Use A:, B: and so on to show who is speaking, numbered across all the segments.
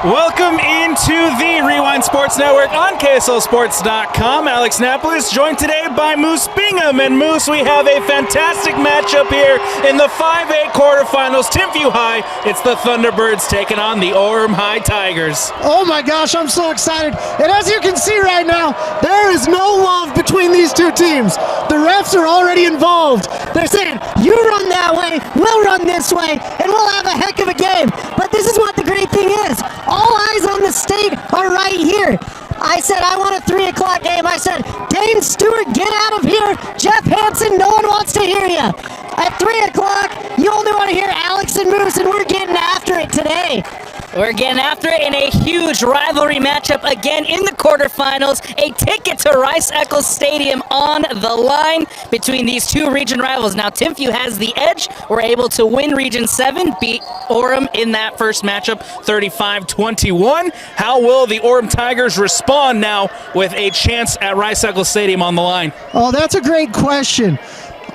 A: Welcome into the Rewind Sports Network on KSLSports.com. Alex Napolis joined today by Moose Bingham. And Moose, we have a fantastic matchup here in the 5A quarterfinals. Timpview High, it's the Thunderbirds taking on the Orem High Tigers.
B: Oh my gosh, I'm so excited. And as you can see right now, there is no love between these two teams. The refs are already involved. They're saying, you run that way, we'll run this way, and we'll have a heck of a game. But this is what the great thing is. All eyes on the state are right here. I said, I want a 3 o'clock game. I said, Dane Stewart, get out of here. Jeff Hansen, no one wants to hear you. At 3 o'clock, you only want to hear Alex and Moose, and we're getting after it today.
C: We're getting after it in a huge rivalry matchup again in the quarterfinals. A ticket to Rice-Eccles Stadium on the line between these two region rivals. Now, Timpview has the edge. We're able to win Region 7, beat Orem in that first matchup, 35-21. How will the Orem Tigers respond now with a chance at Rice-Eccles Stadium on the line?
B: Oh, that's a great question.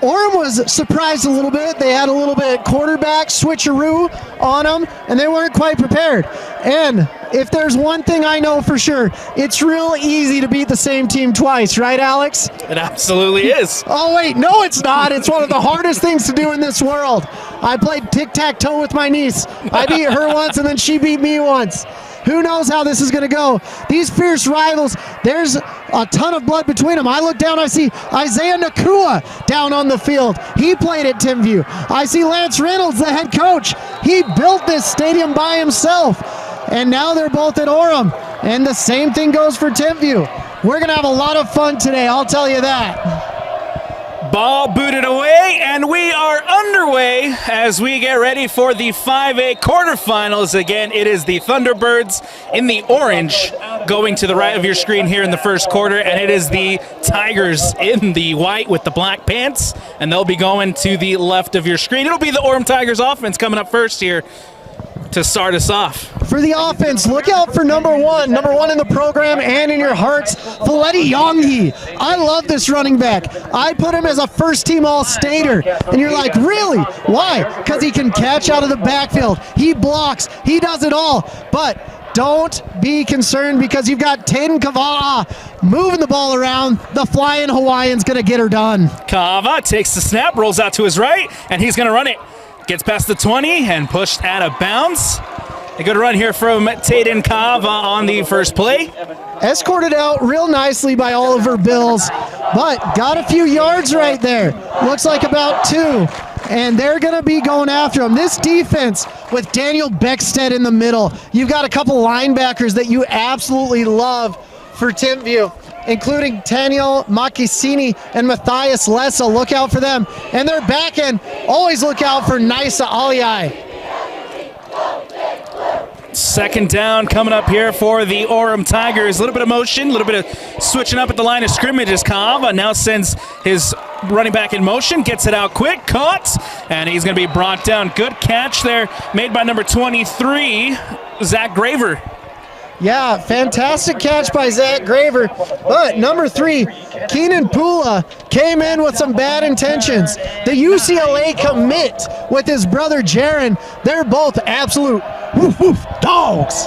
B: Orem was surprised a little bit. They had a little bit quarterback switcheroo on them, and they weren't quite prepared. And if there's one thing I know for sure, it's real easy to beat the same team twice, right, Alex?
A: It absolutely is.
B: Oh, wait, no, it's not. It's one of the hardest things to do in this world. I played tic-tac-toe with my niece. I beat her once, and then she beat me once. Who knows how this is going to go? These fierce rivals, there's a ton of blood between them. I look down, I see Isaiah Nakua down on the field. He played at Timpview. I see Lance Reynolds, the head coach. He built this stadium by himself. And now they're both at Orem. And the same thing goes for Timpview. We're going to have a lot of fun today, I'll tell you that.
A: Ball booted away, and we are underway as we get ready for the 5A quarterfinals. Again, it is the Thunderbirds in the orange going to the right of your screen here in the first quarter, and it is the Tigers in the white with the black pants, and they'll be going to the left of your screen. It'll be the Orem Tigers offense coming up first here to start us off. For the offense, look out for number one in the program and in your hearts, Faleti Yonghi. I love this running back. I put him as a first-team All-Stater, and you're like, really? Why? Because he can catch out of the backfield. He blocks. He does it all. But don't be concerned because you've got Taden Kava'a moving the ball around. The flying Hawaiian's going to get her done. Kava takes the snap, rolls out to his right, and he's going to run it. Gets past the 20 and pushed out of bounds. A good run here from Taden Kava on the first play.
B: Escorted out real nicely by Oliver Bills, but got a few yards right there. Looks like about 2. And they're going to be going after him. This defense with Daniel Beckstead in the middle. You've got a couple linebackers that you absolutely love for Timpview, including Daniel Makisini and Matthias Lessa. Look out for them. And their back end, always look out for Nisa Aliai.
A: Second down coming up here for the Orem Tigers. A little bit of motion, a little bit of switching up at the line of scrimmage as Kava now sends his running back in motion, gets it out quick, caught, and he's going to be brought down. Good catch there made by number 23, Zach Graver.
B: Yeah, fantastic catch by Zach Graver. But number 3, Keenan Pula, came in with some bad intentions. The UCLA commit with his brother Jaron, they're both absolute woof dogs.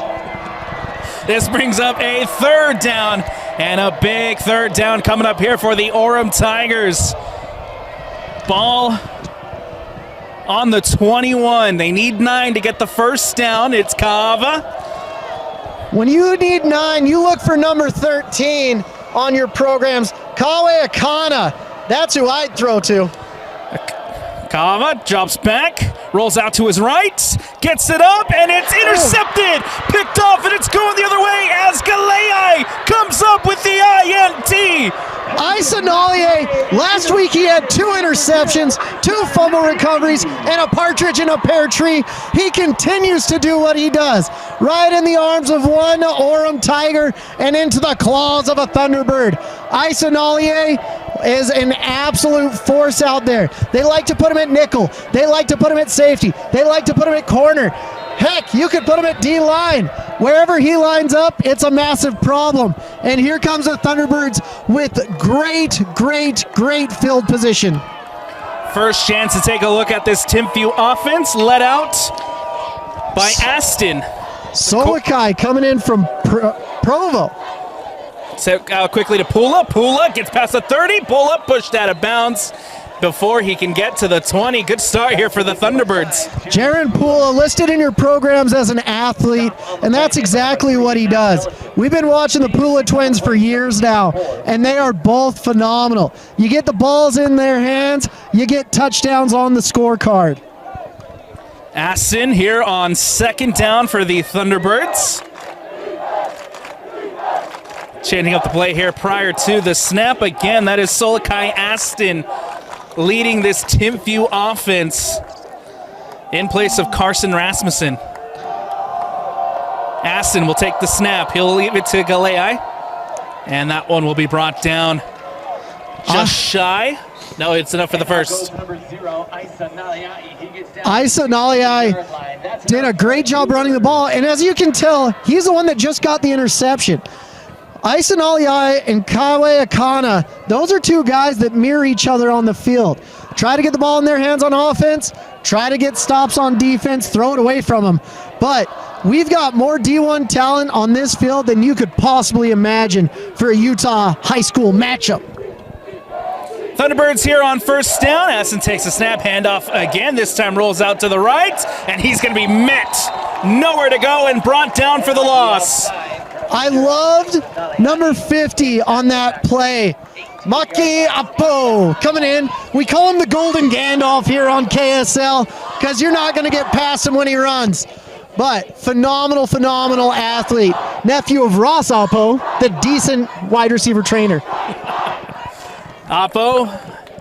A: This brings up a third down, and a big third down coming up here for the Orem Tigers. Ball on the 21. They need 9 to get the first down. It's Kava.
B: When you need 9, you look for number 13 on your programs. Kawe Akana, that's who I'd throw to.
A: Kava drops back, rolls out to his right, gets it up, and it's intercepted, picked off, and it's going the other way as Galei comes up with the INT.
B: Isonalie, last week he had 2 interceptions, 2 fumble recoveries, and a partridge in a pear tree. He continues to do what he does. Right in the arms of one Orem Tiger and into the claws of a Thunderbird. Isonalie is an absolute force out there. They like to put him at nickel. They like to put him at safety. They like to put him at corner. Heck, you could put him at D-line. Wherever he lines up, it's a massive problem. And here comes the Thunderbirds with great field position.
A: First chance to take a look at this Timpview offense, led out by Aston.
B: Solikai coming in from Provo.
A: Set out quickly to Pula. Pula gets past the 30. Pula pushed out of bounds before he can get to the 20. Good start here for the Thunderbirds.
B: Jaron Pula listed in your programs as an athlete, and that's exactly what he does. We've been watching the Pula twins for years now, and they are both phenomenal. You get the balls in their hands, you get touchdowns on the scorecard.
A: Aston here on second down for the Thunderbirds. Changing up the play here prior to the snap. Again, that is Solikai Aston leading this Timpview offense in place of Carson Rasmussen. Aston will take the snap. He'll leave it to Galei. And that one will be brought down just shy. No, it's enough for the first.
B: Isa Naliai did a great job running the ball. And as you can tell, he's the one that just got the interception. Isa Naliai and Kawe Akana, those are two guys that mirror each other on the field. Try to get the ball in their hands on offense, try to get stops on defense, throw it away from them. But we've got more D1 talent on this field than you could possibly imagine for a Utah high school matchup.
A: Thunderbirds here on first down. Aston takes a snap, handoff again. This time rolls out to the right, and he's going to be met. Nowhere to go and brought down for the loss.
B: I loved number 50 on that play. Maki Apo coming in. We call him the Golden Gandalf here on KSL because you're not going to get past him when he runs. But phenomenal, phenomenal athlete. Nephew of Ross Apo, the decent wide receiver trainer.
A: Apo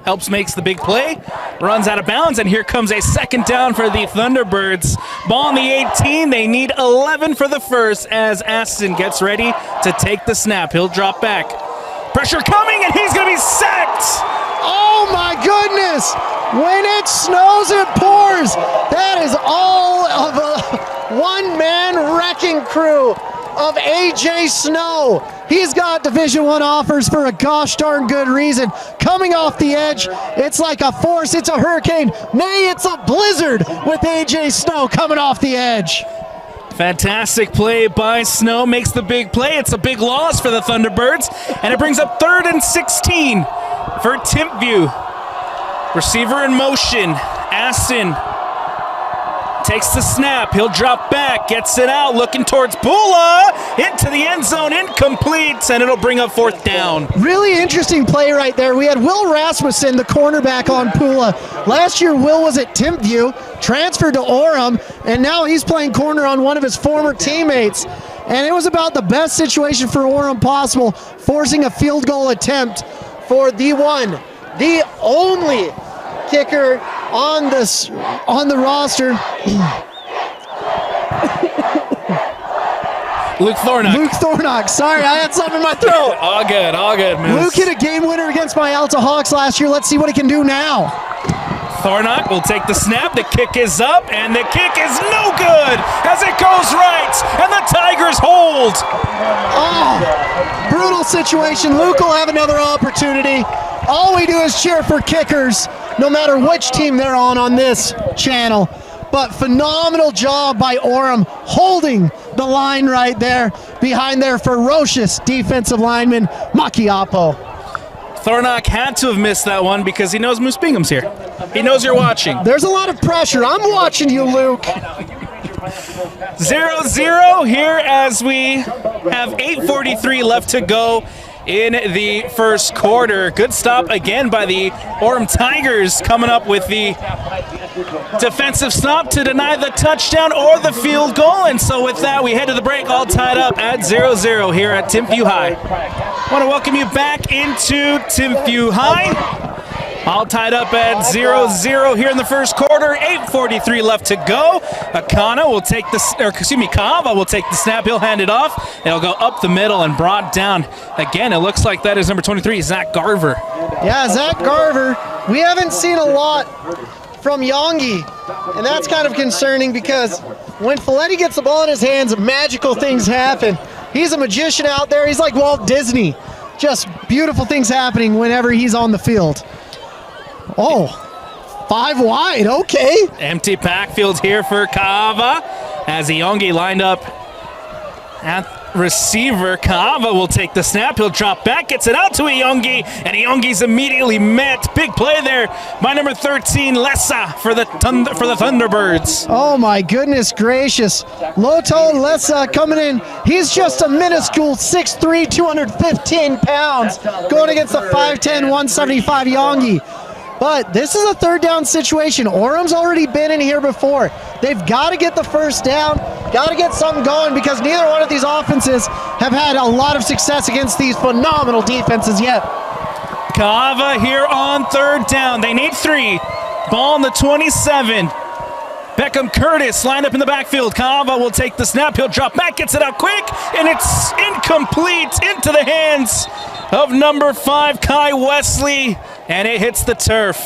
A: helps makes the big play, runs out of bounds, and here comes a second down for the Thunderbirds. Ball on the 18, they need 11 for the first as Aston gets ready to take the snap. He'll drop back. Pressure coming, and he's going to be sacked!
B: Oh my goodness! When it snows, it pours! That is all of a one-man wrecking crew of AJ Snow. He's got Division I offers for a gosh darn good reason. Coming off the edge, it's like a force, it's a hurricane. Nay, it's a blizzard with AJ Snow coming off the edge.
A: Fantastic play by Snow, makes the big play. It's a big loss for the Thunderbirds, and it brings up 3rd and 16 for Timpview. Receiver in motion, Aston takes the snap, he'll drop back, gets it out, looking towards Pula, into the end zone, incomplete, and it'll bring up 4th down.
B: Really interesting play right there. We had Will Rasmussen, the cornerback on Pula. Last year, Will was at Timpview, transferred to Orem, and now he's playing corner on one of his former teammates. And it was about the best situation for Orem possible, forcing a field goal attempt for the only kicker on the roster.
A: Luke Thornock.
B: Sorry, I had something in my throat.
A: All good, man.
B: Luke hit a game winner against my Alta Hawks last year. Let's see what he can do now.
A: Thornock will take the snap, the kick is up, and the kick is no good as it goes right, and the Tigers hold.
B: Oh, brutal situation. Luke will have another opportunity. All we do is cheer for kickers, no matter which team they're on this channel. But phenomenal job by Orem holding the line right there behind their ferocious defensive lineman, Maki Apo.
A: Thornock had to have missed that one because he knows Moose Bingham's here. He knows you're watching.
B: There's a lot of pressure. I'm watching you, Luke.
A: 0-0 here as we have 8:43 left to go in the first quarter. Good stop again by the Orem Tigers, coming up with the defensive stop to deny the touchdown or the field goal. And so with that, we head to the break, all tied up at 0-0 here at Timpview High. I want to welcome you back into Timpview High. All tied up at 0-0 here in the first quarter. 8:43 left to go. Kava will take the snap. He'll hand it off. It'll go up the middle and brought down. Again, it looks like that is number 23, Zach Garver.
B: Yeah, Zach Garver. We haven't seen a lot from Yongi, and that's kind of concerning because when Folletti gets the ball in his hands, magical things happen. He's a magician out there. He's like Walt Disney. Just beautiful things happening whenever he's on the field. Oh, 5 wide, okay.
A: Empty backfield here for Kava as Iongi lined up At receiver, Kaava will take the snap. He'll drop back, gets it out to Iyongi, and Iyongi's immediately met. Big play there by number 13, Lessa, for the Thunderbirds.
B: Oh my goodness gracious. Loto Lessa coming in. He's just a minuscule 6'3", 215 pounds, going against the 5'10", 175 Iyongi. But this is a third down situation. Orem's already been in here before. They've got to get the first down, got to get something going, because neither one of these offenses have had a lot of success against these phenomenal defenses yet.
A: Kaava here on third down. They need 3. Ball on the 27. Beckham Curtis lined up in the backfield. Kaava will take the snap. He'll drop back, gets it out quick, and it's incomplete into the hands of number 5, Kai Wesley, and it hits the turf.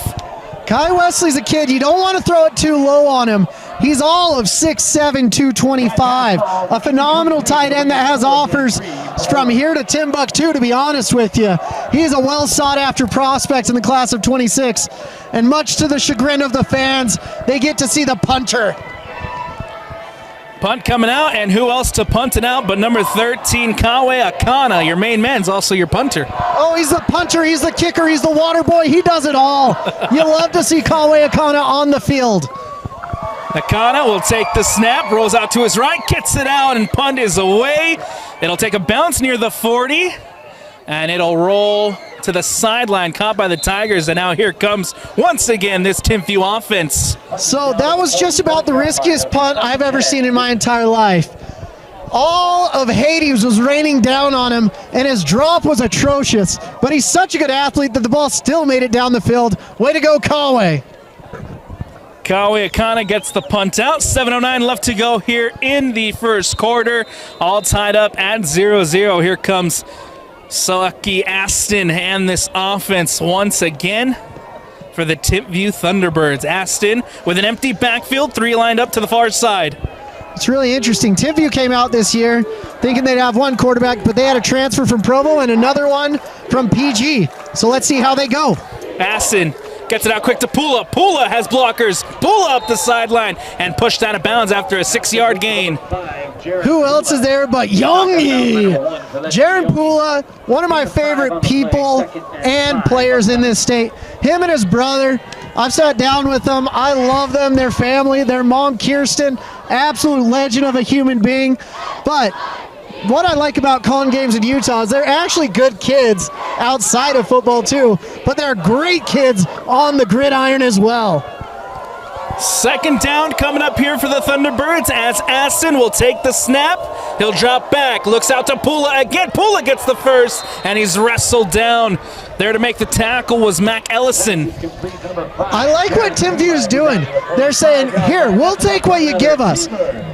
B: Kai Wesley's a kid. You don't want to throw it too low on him. He's all of 6'7", 225. A phenomenal tight end that has offers from here to Timbuktu, to be honest with you. He's a well sought after prospect in the class of 26. And much to the chagrin of the fans, they get to see the punter.
A: Punt coming out, and who else to punt it out but number 13, Kawe Akana. Your main man's also your punter.
B: Oh, he's the punter, he's the kicker, he's the water boy. He does it all. You love to see Kawe Akana on the field.
A: Akana will take the snap, rolls out to his right, gets it out, and punt is away. It'll take a bounce near the 40, and it'll roll to the sideline, caught by the Tigers, and now here comes, once again, this Timpview offense.
B: So that was just about the riskiest punt I've ever seen in my entire life. All of Hades was raining down on him, and his drop was atrocious, but he's such a good athlete that the ball still made it down the field. Way to go, Kawe.
A: Kawe Akana gets the punt out. 7:09 left to go here in the first quarter. All tied up at 0-0. Here comes Saki Aston and this offense once again for the Timpview Thunderbirds. Aston with an empty backfield, 3 lined up to the far side.
B: It's really interesting. Timpview came out this year thinking they'd have one quarterback, but they had a transfer from Provo and another one from PG. So let's see how they go.
A: Aston gets it out quick to Pula. Pula has blockers. Pula up the sideline and pushed out of bounds after a 6-yard gain.
B: Who else is there but Yongi? Jaron Pula, one of my favorite people and players in this state. Him and his brother, I've sat down with them. I love them, their family, their mom, Kirsten, absolute legend of a human being. But what I like about calling games in Utah is they're actually good kids outside of football too, but they're great kids on the gridiron as well.
A: Second down coming up here for the Thunderbirds as Aston will take the snap. He'll drop back, looks out to Pula again. Pula gets the first, and he's wrestled down. There to make the tackle was Mac Ellison.
B: I like what Timpview's doing. They're saying, here, we'll take what you give us.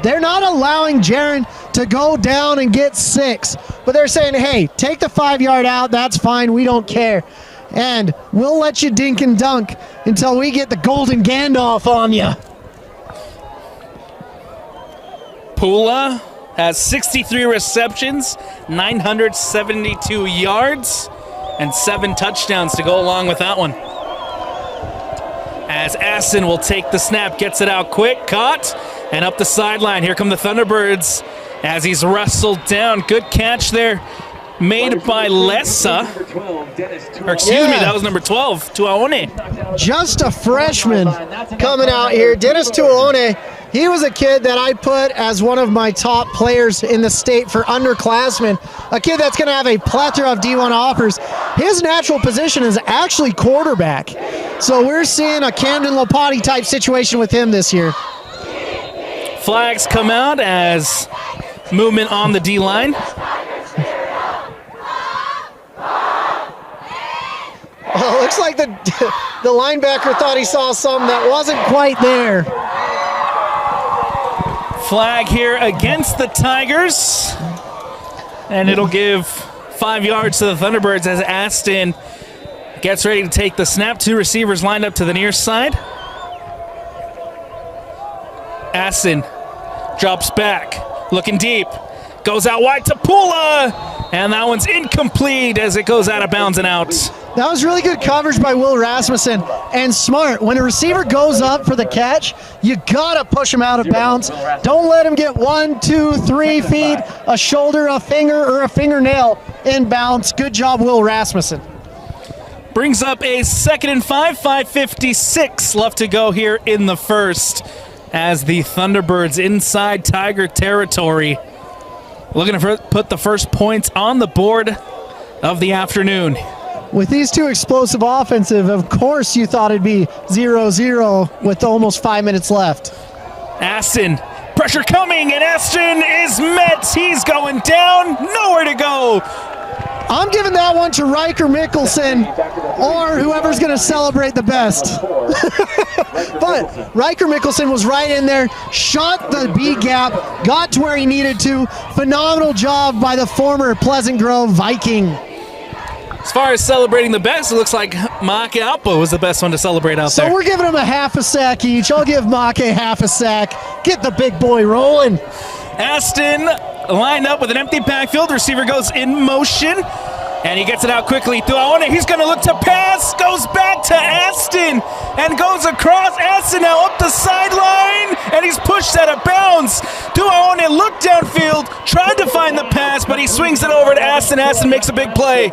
B: They're not allowing Jaron to go down and get 6, but they're saying, hey, take the 5-yard out, that's fine, we don't care. And we'll let you dink and dunk until we get the golden Gandalf on you.
A: Pula has 63 receptions, 972 yards, and 7 touchdowns to go along with that one. As Aston will take the snap, gets it out quick, caught, and up the sideline. Here come the Thunderbirds as he's wrestled down. Good catch there made by Lessa. Or excuse me, that was number 12, Tuaone.
B: Just a freshman coming out here. Dennis Tuaone, he was a kid that I put as one of my top players in the state for underclassmen. A kid that's going to have a plethora of D1 offers. His natural position is actually quarterback. So we're seeing a Camden Lopati type situation with him this year.
A: Flags come out as movement on the D-line.
B: Oh, looks like the linebacker thought he saw something that wasn't quite there.
A: Flag here against the Tigers. And it'll give 5 yards to the Thunderbirds as Aston gets ready to take the snap. 2 receivers lined up to the near side. Aston drops back, looking deep. Goes out wide to Pula. And that one's incomplete as it goes out of bounds and out.
B: That was really good coverage by Will Rasmussen, and smart. When a receiver goes up for the catch, you gotta push him out of bounds. Don't let him get 1, 2, 3 feet, a shoulder, a finger, or a fingernail in bounds. Good job, Will Rasmussen.
A: Brings up a 2nd and 5, 5:56 left to go here in the first, as the Thunderbirds inside Tiger territory, looking to put the first points on the board of the afternoon.
B: With these two explosive offensive, of course you thought it'd be 0-0 with almost 5 minutes left.
A: Aston, pressure coming, and Aston is met. He's going down, nowhere to go.
B: I'm giving that one to Riker Mickelson, or whoever's going to celebrate the best. But Riker Mickelson was right in there, shot the B gap, got to where he needed to. Phenomenal job by the former Pleasant Grove Viking.
A: As far as celebrating the best, it looks like Make Alpo was the best one to celebrate out there.
B: So we're giving him a half a sack each. I'll give Make half a sack. Get the big boy rolling.
A: Aston lined up with an empty backfield. Receiver goes in motion, and he gets it out quickly. Duaone, he's going to look to pass. Goes back to Aston and goes across. Aston now up the sideline, and he's pushed out of bounds. Duaone looked downfield, tried to find the pass, but he swings it over to Aston. Aston makes a big play.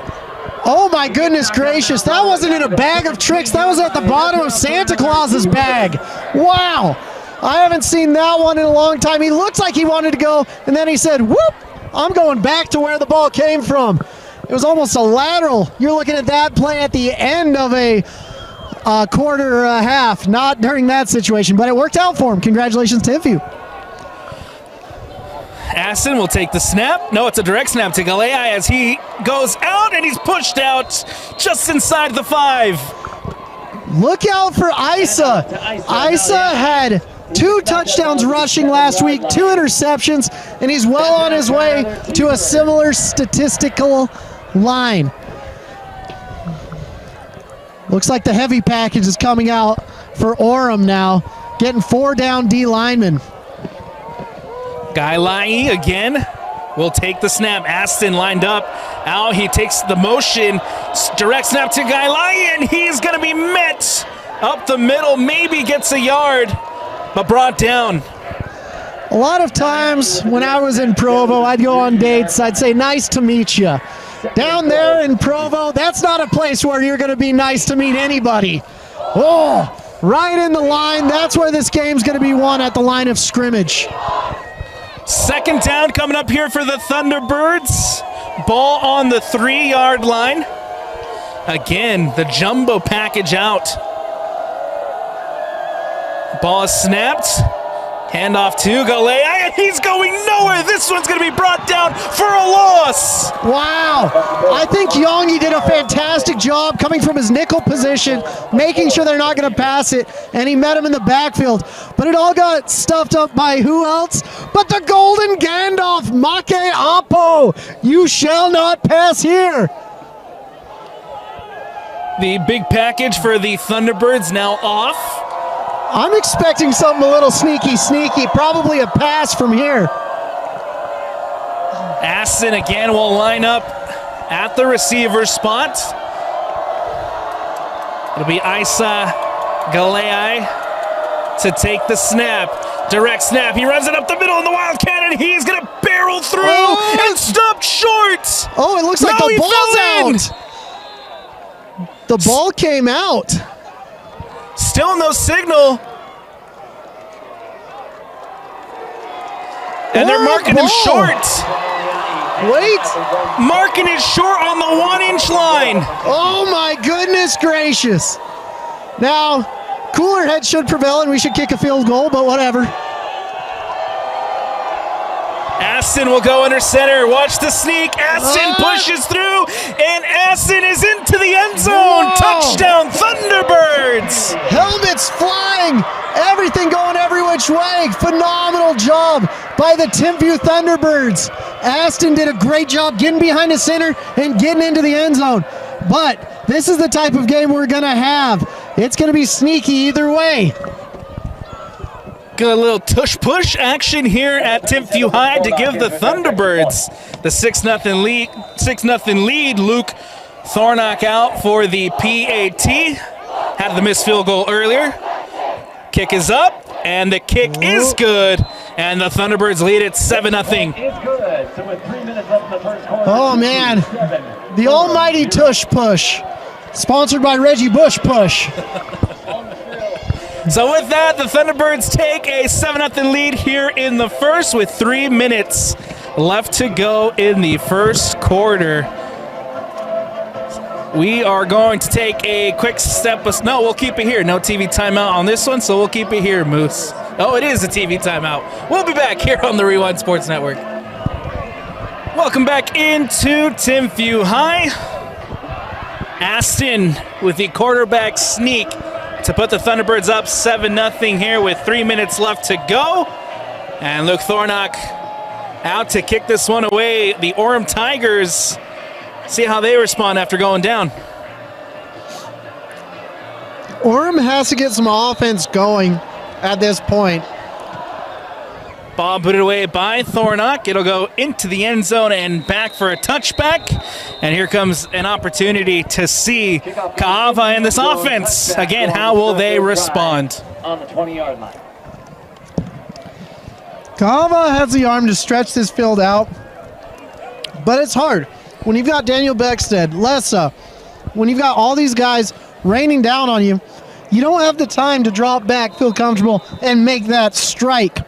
B: Oh my goodness gracious, that wasn't in a bag of tricks, that was at the bottom of Santa Claus's bag. Wow, I haven't seen that one in a long time. He looked like he wanted to go, and then he said, whoop, I'm going back to where the ball came from. It was almost a lateral. You're looking at that play at the end of a quarter half, not during that situation, but it worked out for him. Congratulations, Timpview.
A: Aston will take the snap. No, it's a direct snap to Galea as he goes out, and he's pushed out just inside the 5.
B: Look out for Isa. Isa had 2 touchdowns rushing last week, 2 interceptions, and he's well on his way to a similar statistical line. Looks like the heavy package is coming out for Orem now, getting 4 down D linemen.
A: Gailai again will take the snap. Aston lined up. Out, he takes the motion. Direct snap to Gailai, and he's going to be met up the middle. Maybe gets a yard, but brought down.
B: A lot of times when I was in Provo, I'd go on dates. I'd say, nice to meet you. Down there in Provo, that's not a place where you're going to be nice to meet anybody. Oh, right in the line. That's where this game's going to be won, at the line of scrimmage.
A: 2nd down coming up here for the Thunderbirds. Ball on the 3-yard line. Again, the jumbo package out. Ball is snapped. Handoff to Galea, and he's going nowhere. This one's going to be brought down for a loss.
B: Wow. I think Yongi did a fantastic job coming from his nickel position, making sure they're not going to pass it, and he met him in the backfield. But it all got stuffed up by who else? But the golden Gandalf, Make Apo. You shall not pass here.
A: The big package for the Thunderbirds now off.
B: I'm expecting something a little sneaky, probably a pass from here.
A: Aston again will line up at the receiver spot. It'll be Isa Galea to take the snap. Direct snap, he runs it up the middle in the Wildcat, and he's gonna barrel through and stopped short.
B: Oh, it looks like the ball's out. The ball came out.
A: Still no signal. And they're marking him short.
B: Wait.
A: Marking it short on the 1-inch line.
B: Oh my goodness gracious. Now, cooler heads should prevail and we should kick a field goal, but whatever.
A: Aston will go under center. Watch the sneak. Aston pushes through, and Aston is into the end zone. Whoa. Touchdown, Thunderbirds.
B: Helmets flying. Everything going every which way. Phenomenal job by the Timpview Thunderbirds. Aston did a great job getting behind the center and getting into the end zone. But this is the type of game we're going to have. It's going to be sneaky either way.
A: Got a little tush-push action here at Timpview High to give the Thunderbirds the 6-0 lead. Luke Thornock out for the PAT. Had the missed field goal earlier. Kick is up, and the kick is good. And the Thunderbirds lead it 7-0.
B: Oh, man. The almighty Tush Push. Sponsored by Reggie Bush Push.
A: So with that, the Thunderbirds take a 7-0 lead here in the first with 3 minutes left to go in the first quarter. We are going to take a quick step. No, we'll keep it here. No TV timeout on this one, so we'll keep it here, Moose. Oh, it is a TV timeout. We'll be back here on the Rewind Sports Network. Welcome back into Timpview High. Aston with the quarterback sneak to put the Thunderbirds up 7-0 here with 3 minutes left to go. And Luke Thornock out to kick this one away. The Orem Tigers, see how they respond after going down.
B: Orem has to get some offense going at this point.
A: Ball booted away by Thornock. It'll go into the end zone and back for a touchback. And here comes an opportunity to see Kaava in this offense. Again, how will they respond?
D: On the 20-yard line.
B: Kaava has the arm to stretch this field out, but it's hard. When you've got Daniel Beckstead, Lessa, when you've got all these guys raining down on you, you don't have the time to drop back, feel comfortable, and make that strike.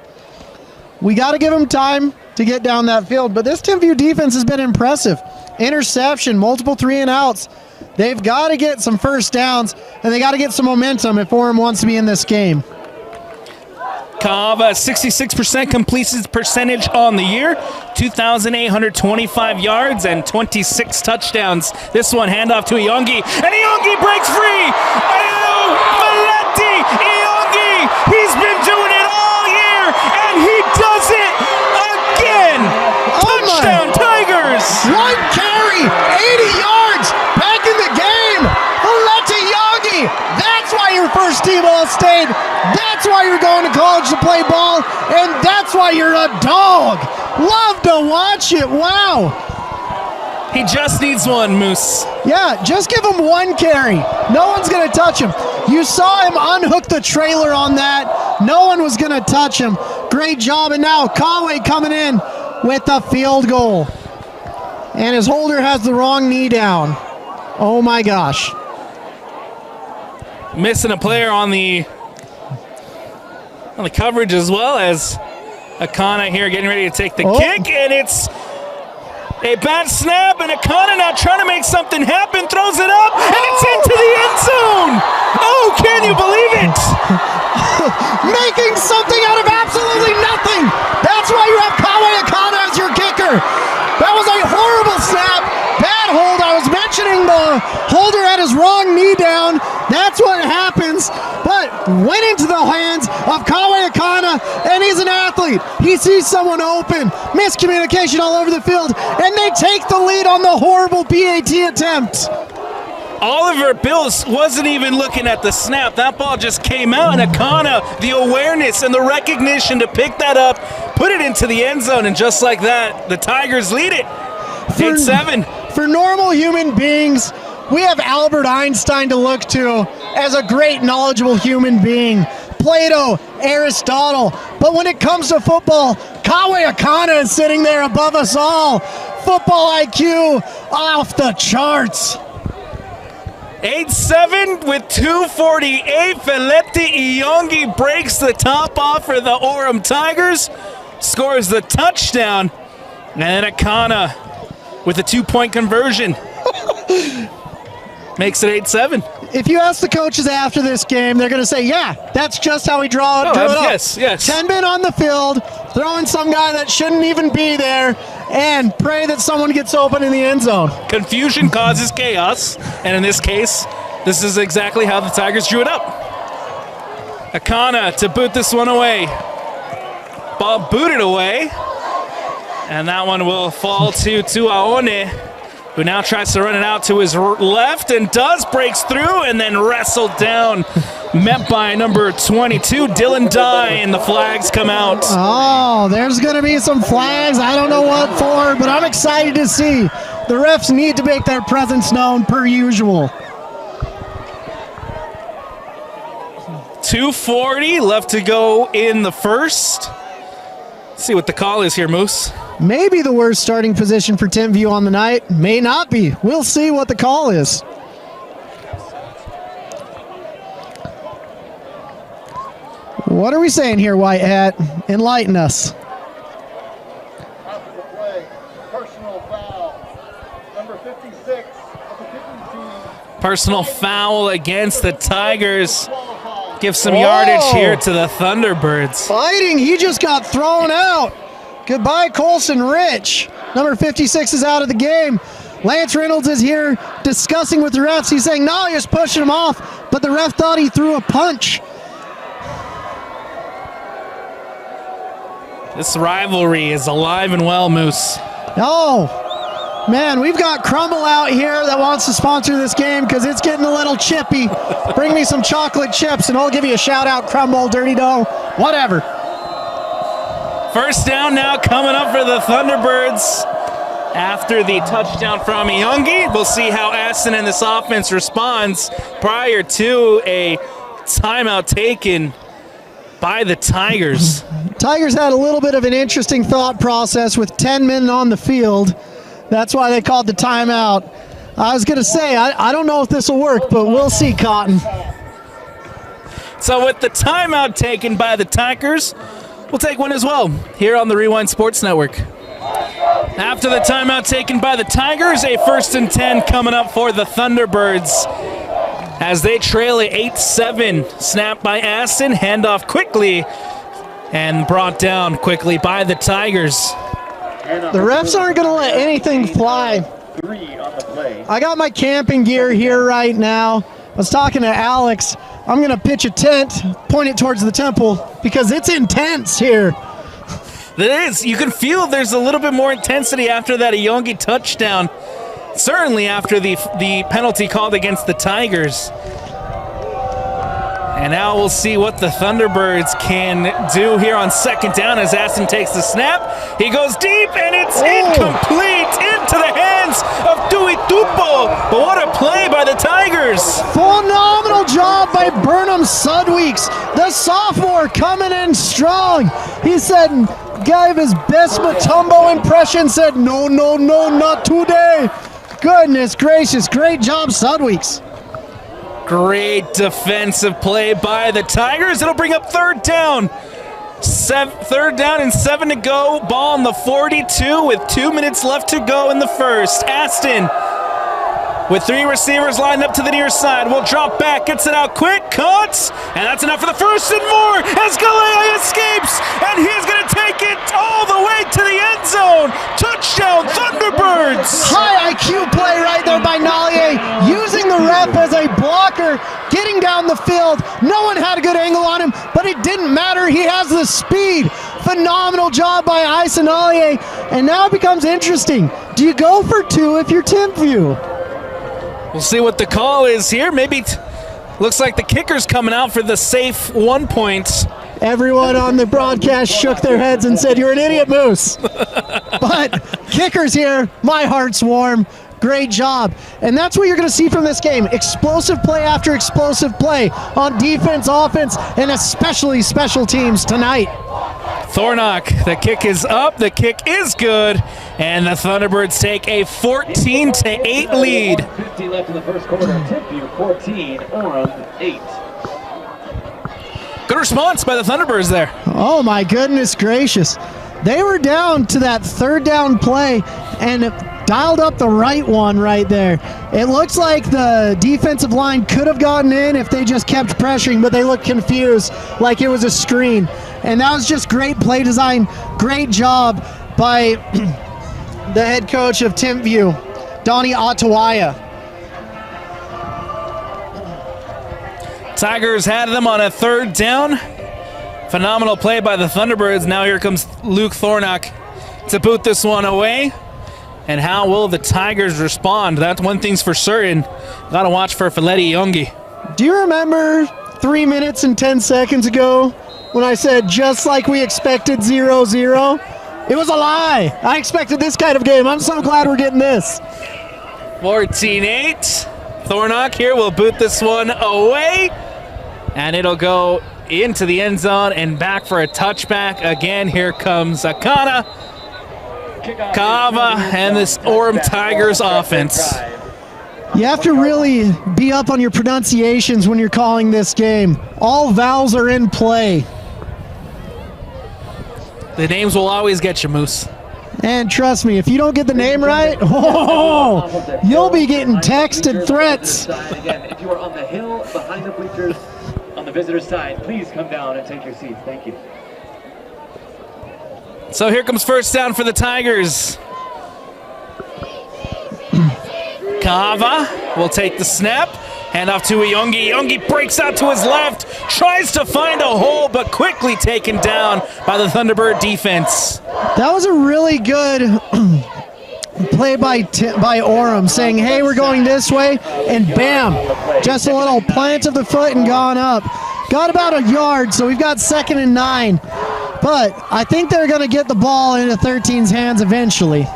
B: We got to give them time to get down that field, but this Timpview defense has been impressive. Interception, multiple 3-and-outs. They've got to get some first downs, and they got to get some momentum if Orem wants to be in this game.
A: Kaava, 66% completion percentage on the year, 2,825 yards and 26 touchdowns. This one, handoff to Iongi, and Iongi breaks free! Valenti Iongi! He's been doing it all year, and he does it again! Touchdown, Tigers!
B: One carry, 80 yards, back in the game! Valenti Iongi! That's why you're first team All-State! That's why you're going to college to play ball, and that's why you're a dog! Love to watch it, wow!
A: He just needs one, Moose.
B: Yeah, just give him one carry. No one's going to touch him. You saw him unhook the trailer on that. No one was going to touch him. Great job, and now Conway coming in with the field goal. And his holder has the wrong knee down. Oh my gosh.
A: Missing a player on the coverage as well as Akana here getting ready to take the kick, and it's a bad snap, and Akana now trying to make something happen, throws it up, and it's into the end zone! Oh, can you believe it?
B: Making something out of absolutely nothing! That's why you have Kawe Akana as your kicker! That was a horrible snap, bad hold. I was mentioning the holder had his wrong knee down. That's what happens, but went into the hands of Kawe Akana, and he's an athlete. He sees someone open, miscommunication all over the field, and they take the lead on the horrible PAT attempt.
A: Oliver Bills wasn't even looking at the snap. That ball just came out, and Akana, the awareness and the recognition to pick that up, put it into the end zone, and just like that, the Tigers lead it. 8-7.
B: For normal human beings, we have Albert Einstein to look to as a great knowledgeable human being. Plato, Aristotle. But when it comes to football, Kawe Akana is sitting there above us all. Football IQ off the charts.
A: 8-7 with 2:48. Valenti Iongi breaks the top off for the Orem Tigers, scores the touchdown, and then Akana with a 2-point conversion makes it 8-7.
B: If you ask the coaches after this game, they're going to say, yeah, that's just how we drew it up.
A: Yes.
B: 10 men on the field, throwing some guy that shouldn't even be there, and pray that someone gets open in the end zone.
A: Confusion causes chaos, and in this case, this is exactly how the Tigers drew it up. Akana to boot this one away. Ball booted away, and that one will fall to Tuaone, who now tries to run it out to his left and breaks through and then wrestled down. Met by number 22, Dylan Dye, and the flags come out.
B: Oh, there's going to be some flags. I don't know what for, but I'm excited to see The refs need to make their presence known per usual.
A: 2:40 left to go in the first. Let's see what the call is here, Moose.
B: Maybe the worst starting position for Timpview on the night. May not be. We'll see what the call is. What are we saying here, White Hat? Enlighten us.
D: After the play, personal foul. Number 56 of the kicking team.
A: Personal foul against the Tigers. Give some yardage here to the Thunderbirds.
B: Fighting, he just got thrown out. Goodbye, Colson Rich. Number 56 is out of the game. Lance Reynolds is here discussing with the refs. He's saying, no, he was pushing him off, but the ref thought he threw a punch.
A: This rivalry is alive and well, Moose.
B: Oh, man, we've got Crumble out here that wants to sponsor this game because it's getting a little chippy. Bring me some chocolate chips and I'll give you a shout out, Crumble, Dirty Dough, whatever.
A: First down now coming up for the Thunderbirds. After the touchdown from Youngie, we'll see how Aston and this offense responds prior to a timeout taken by the Tigers.
B: Tigers had a little bit of an interesting thought process with 10 men on the field. That's why they called the timeout. I was going to say, I don't know if this will work, but we'll see, Cotton.
A: So with the timeout taken by the Tigers, we'll take one as well here on the Rewind Sports Network. After the timeout taken by the Tigers, a 1st and 10 coming up for the Thunderbirds as they trail a 8-7. Snap by Aston, handoff quickly, and brought down quickly by the Tigers.
B: The refs aren't going to let anything fly.
D: 3 on the play.
B: I got my camping gear here right now. I was talking to Alex. I'm going to pitch a tent, point it towards the temple, because it's intense here.
A: It is. You can feel there's a little bit more intensity after that Youngie touchdown. Certainly after the penalty called against the Tigers. And now we'll see what the Thunderbirds can do here on 2nd down as Aston takes the snap. He goes deep, and it's incomplete into the hands of Dewey Tupo. But what a play by the Tigers.
B: Phenomenal job by Burnham Sudweeks, the sophomore coming in strong. He said, gave his best Matumbo impression, said, no, no, no, not today. Goodness gracious, great job, Sudweeks.
A: Great defensive play by the Tigers. It'll bring up 3rd down. 3rd down and 7 to go. Ball on the 42 with 2 minutes left to go in the first. Aston with 3 receivers lined up to the near side. Will drop back, gets it out quick, cuts, and that's enough for the first and more as Galea escapes, and he's going to take it all the way to the end zone. Touchdown, Thunderbirds!
B: High IQ play right there by Nallier, using the ref as a blocker, getting down the field. No one had a good angle on him, but it didn't matter. He has the speed. Phenomenal job by Ison Nallier, and now it becomes interesting. Do you go for 2 if you're Timpview?
A: We'll see what the call is here. Maybe looks like the kicker's coming out for the safe 1 point.
B: Everyone on the broadcast shook their heads and said, you're an idiot, Moose. But kicker's here. My heart's warm. Great job. And that's what you're going to see from this game. Explosive play after explosive play on defense, offense, and especially special teams tonight.
A: Thornock, the kick is up, the kick is good, and the Thunderbirds take a 14-8 lead.
E: 50 left in the first quarter. Timpview 14, Orem 8.
A: Good response by the Thunderbirds there.
B: Oh my goodness gracious. They were down to that 3rd down play and dialed up the right one right there. It looks like the defensive line could have gotten in if they just kept pressuring, but they looked confused like it was a screen. And that was just great play design. Great job by the head coach of Timpview, Donnie Atawaya.
A: Tigers had them on a 3rd down. Phenomenal play by the Thunderbirds. Now here comes Luke Thornock to boot this one away. And how will the Tigers respond? That's one thing's for certain. Got to watch for Fileti Youngie.
B: Do you remember 3 minutes and 10 seconds ago when I said just like we expected 0-0? It was a lie. I expected this kind of game. I'm so glad we're getting this.
A: 14-8. Thornock here will boot this one away. And it'll go into the end zone and back for a touchback. Again, here comes Akana, Kava, and this Orem Tigers offense.
B: You have to really be up on your pronunciations when you're calling this game. All vowels are in play.
A: The names will always get you, Moose.
B: And trust me, if you don't get the name right, you'll be getting texted threats.
E: Again, if you are on the hill behind the bleachers on the visitor side, please come down and take your seats. Thank you.
A: So here comes first down for the Tigers. Kava will take the snap. Hand off to Iyongi. Iyongi breaks out to his left, tries to find a hole, but quickly taken down by the Thunderbird defense.
B: That was a really good play by Orem, saying, hey, we're going this way, and bam, just a little plant of the foot and gone up. Got about a yard, so we've got 2nd and 9. But I think they're going to get the ball into 13's hands eventually.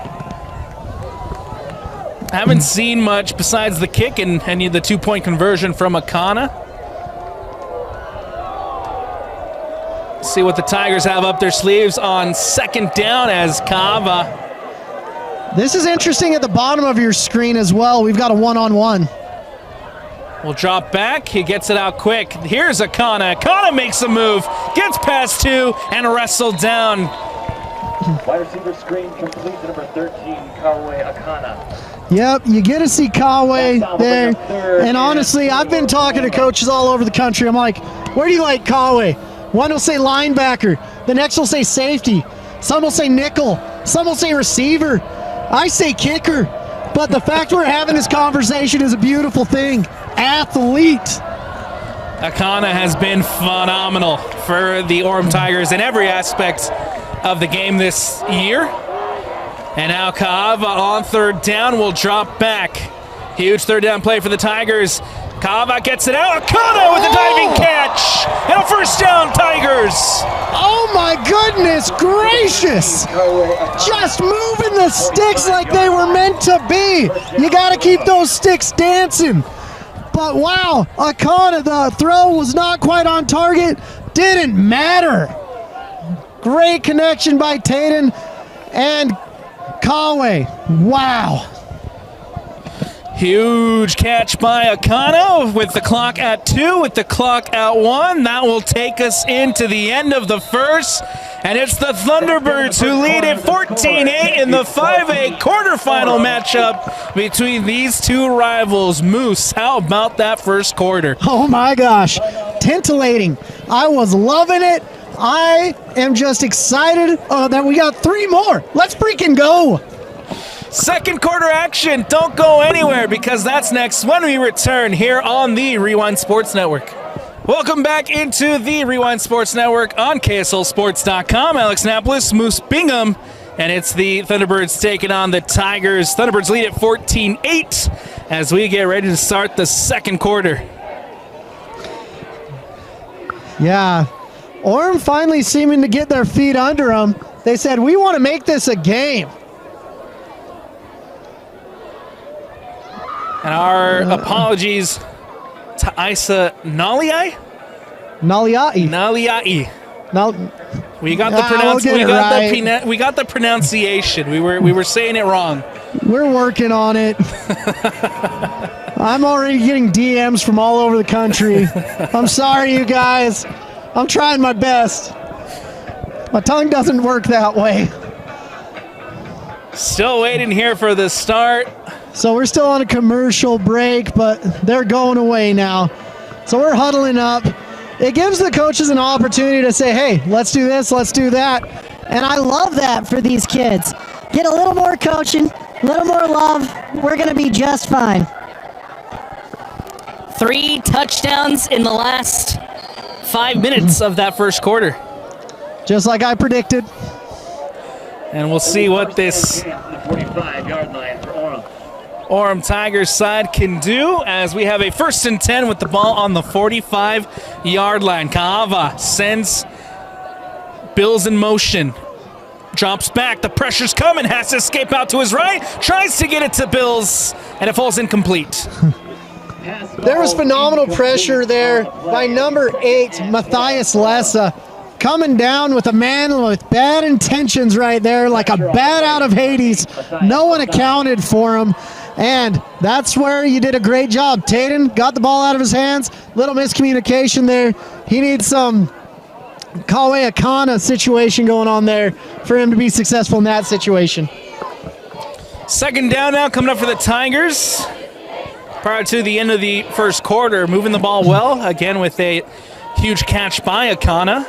A: Haven't seen much besides the kick and the 2-point conversion from Akana. See what the Tigers have up their sleeves on 2nd down as Kava.
B: This is interesting at the bottom of your screen as well. We've got a one-on-one.
A: Will drop back. He gets it out quick. Here's Akana. Akana makes a move, gets past 2, and wrestled down.
E: Wide receiver screen complete to number 13, Kawe Akana.
B: Yep, you get to see Kawe there. And honestly, I've been talking to coaches all over the country. I'm like, where do you like Kawe? One will say linebacker. The next will say safety. Some will say nickel. Some will say receiver. I say kicker. But the fact we're having this conversation is a beautiful thing. Athlete.
A: Akana has been phenomenal for the Orem Tigers in every aspect of the game this year. And now Kava on 3rd down will drop back. Huge 3rd down play for the Tigers. Kava gets it out. Akana with a diving catch. And a 1st down, Tigers.
B: Oh my goodness gracious. Just moving the sticks like they were meant to be. You got to keep those sticks dancing. But wow, Akana, the throw was not quite on target. Didn't matter. Great connection by Taden and Kawe. Wow.
A: Huge catch by Akana with the clock at 2, with the clock at 1. That will take us into the end of the first. And it's the Thunderbirds who lead it 14-8 in the 5A quarterfinal matchup between these two rivals. Moose, how about that first quarter?
B: Oh my gosh, titillating. I was loving it. I am just excited that we got 3 more. Let's freaking go.
A: Second quarter action. Don't go anywhere because that's next when we return here on the Rewind Sports Network. Welcome back into the Rewind Sports Network on KSLSports.com. Alex Napolis, Moose Bingham, and it's the Thunderbirds taking on the Tigers. Thunderbirds lead at 14-8 as we get ready to start the second quarter.
B: Yeah, Orem finally seeming to get their feet under them. They said, we want to make this a game.
A: And our apologies to Isa Naliai. We got the we got the pronunciation. We were saying it wrong.
B: We're working on it. I'm already getting DMs from all over the country. I'm sorry, you guys. I'm trying my best. My tongue doesn't work that way.
A: Still waiting here for the start.
B: So we're still on a commercial break, but they're going away now. So we're huddling up. It gives the coaches an opportunity to say, hey, let's do this, let's do that.
F: And I love that for these kids. Get a little more coaching, a little more love. We're going to be just fine.
C: 3 touchdowns in the last 5 minutes of that first quarter.
B: Just like I predicted.
A: And we'll see what this
E: 45-yard line for Orem.
A: Orem Tigers side can do as we have a 1st and 10 with the ball on the 45-yard line. Kava sends Bills in motion. Drops back, the pressure's coming, has to escape out to his right, tries to get it to Bills, and it falls incomplete.
B: There was phenomenal pressure there by number 8, Matthias Lessa, coming down with a man with bad intentions right there, like a bat out of Hades. No one accounted for him, and that's where you did a great job. Taden got the ball out of his hands, little miscommunication there. He needs some Kawe Akana situation going on there for him to be successful in that situation.
A: Second down now coming up for the Tigers. Prior to the end of the first quarter, moving the ball well, again with a huge catch by Akana.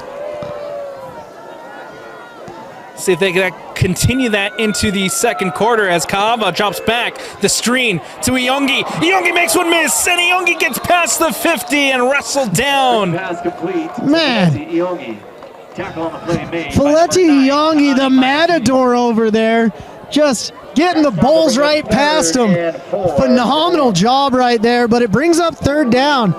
A: See if they can continue that into the second quarter as Kaava drops back the screen to Iyongi. Iyongi makes one miss, and Iyongi gets past the 50 and wrestled down.
E: Pass complete.
B: Man.
E: Tackle on the play made.
B: Faleti Iyongi, the matador over there, just getting the Bulls right past him. Phenomenal job right there, but it brings up third down.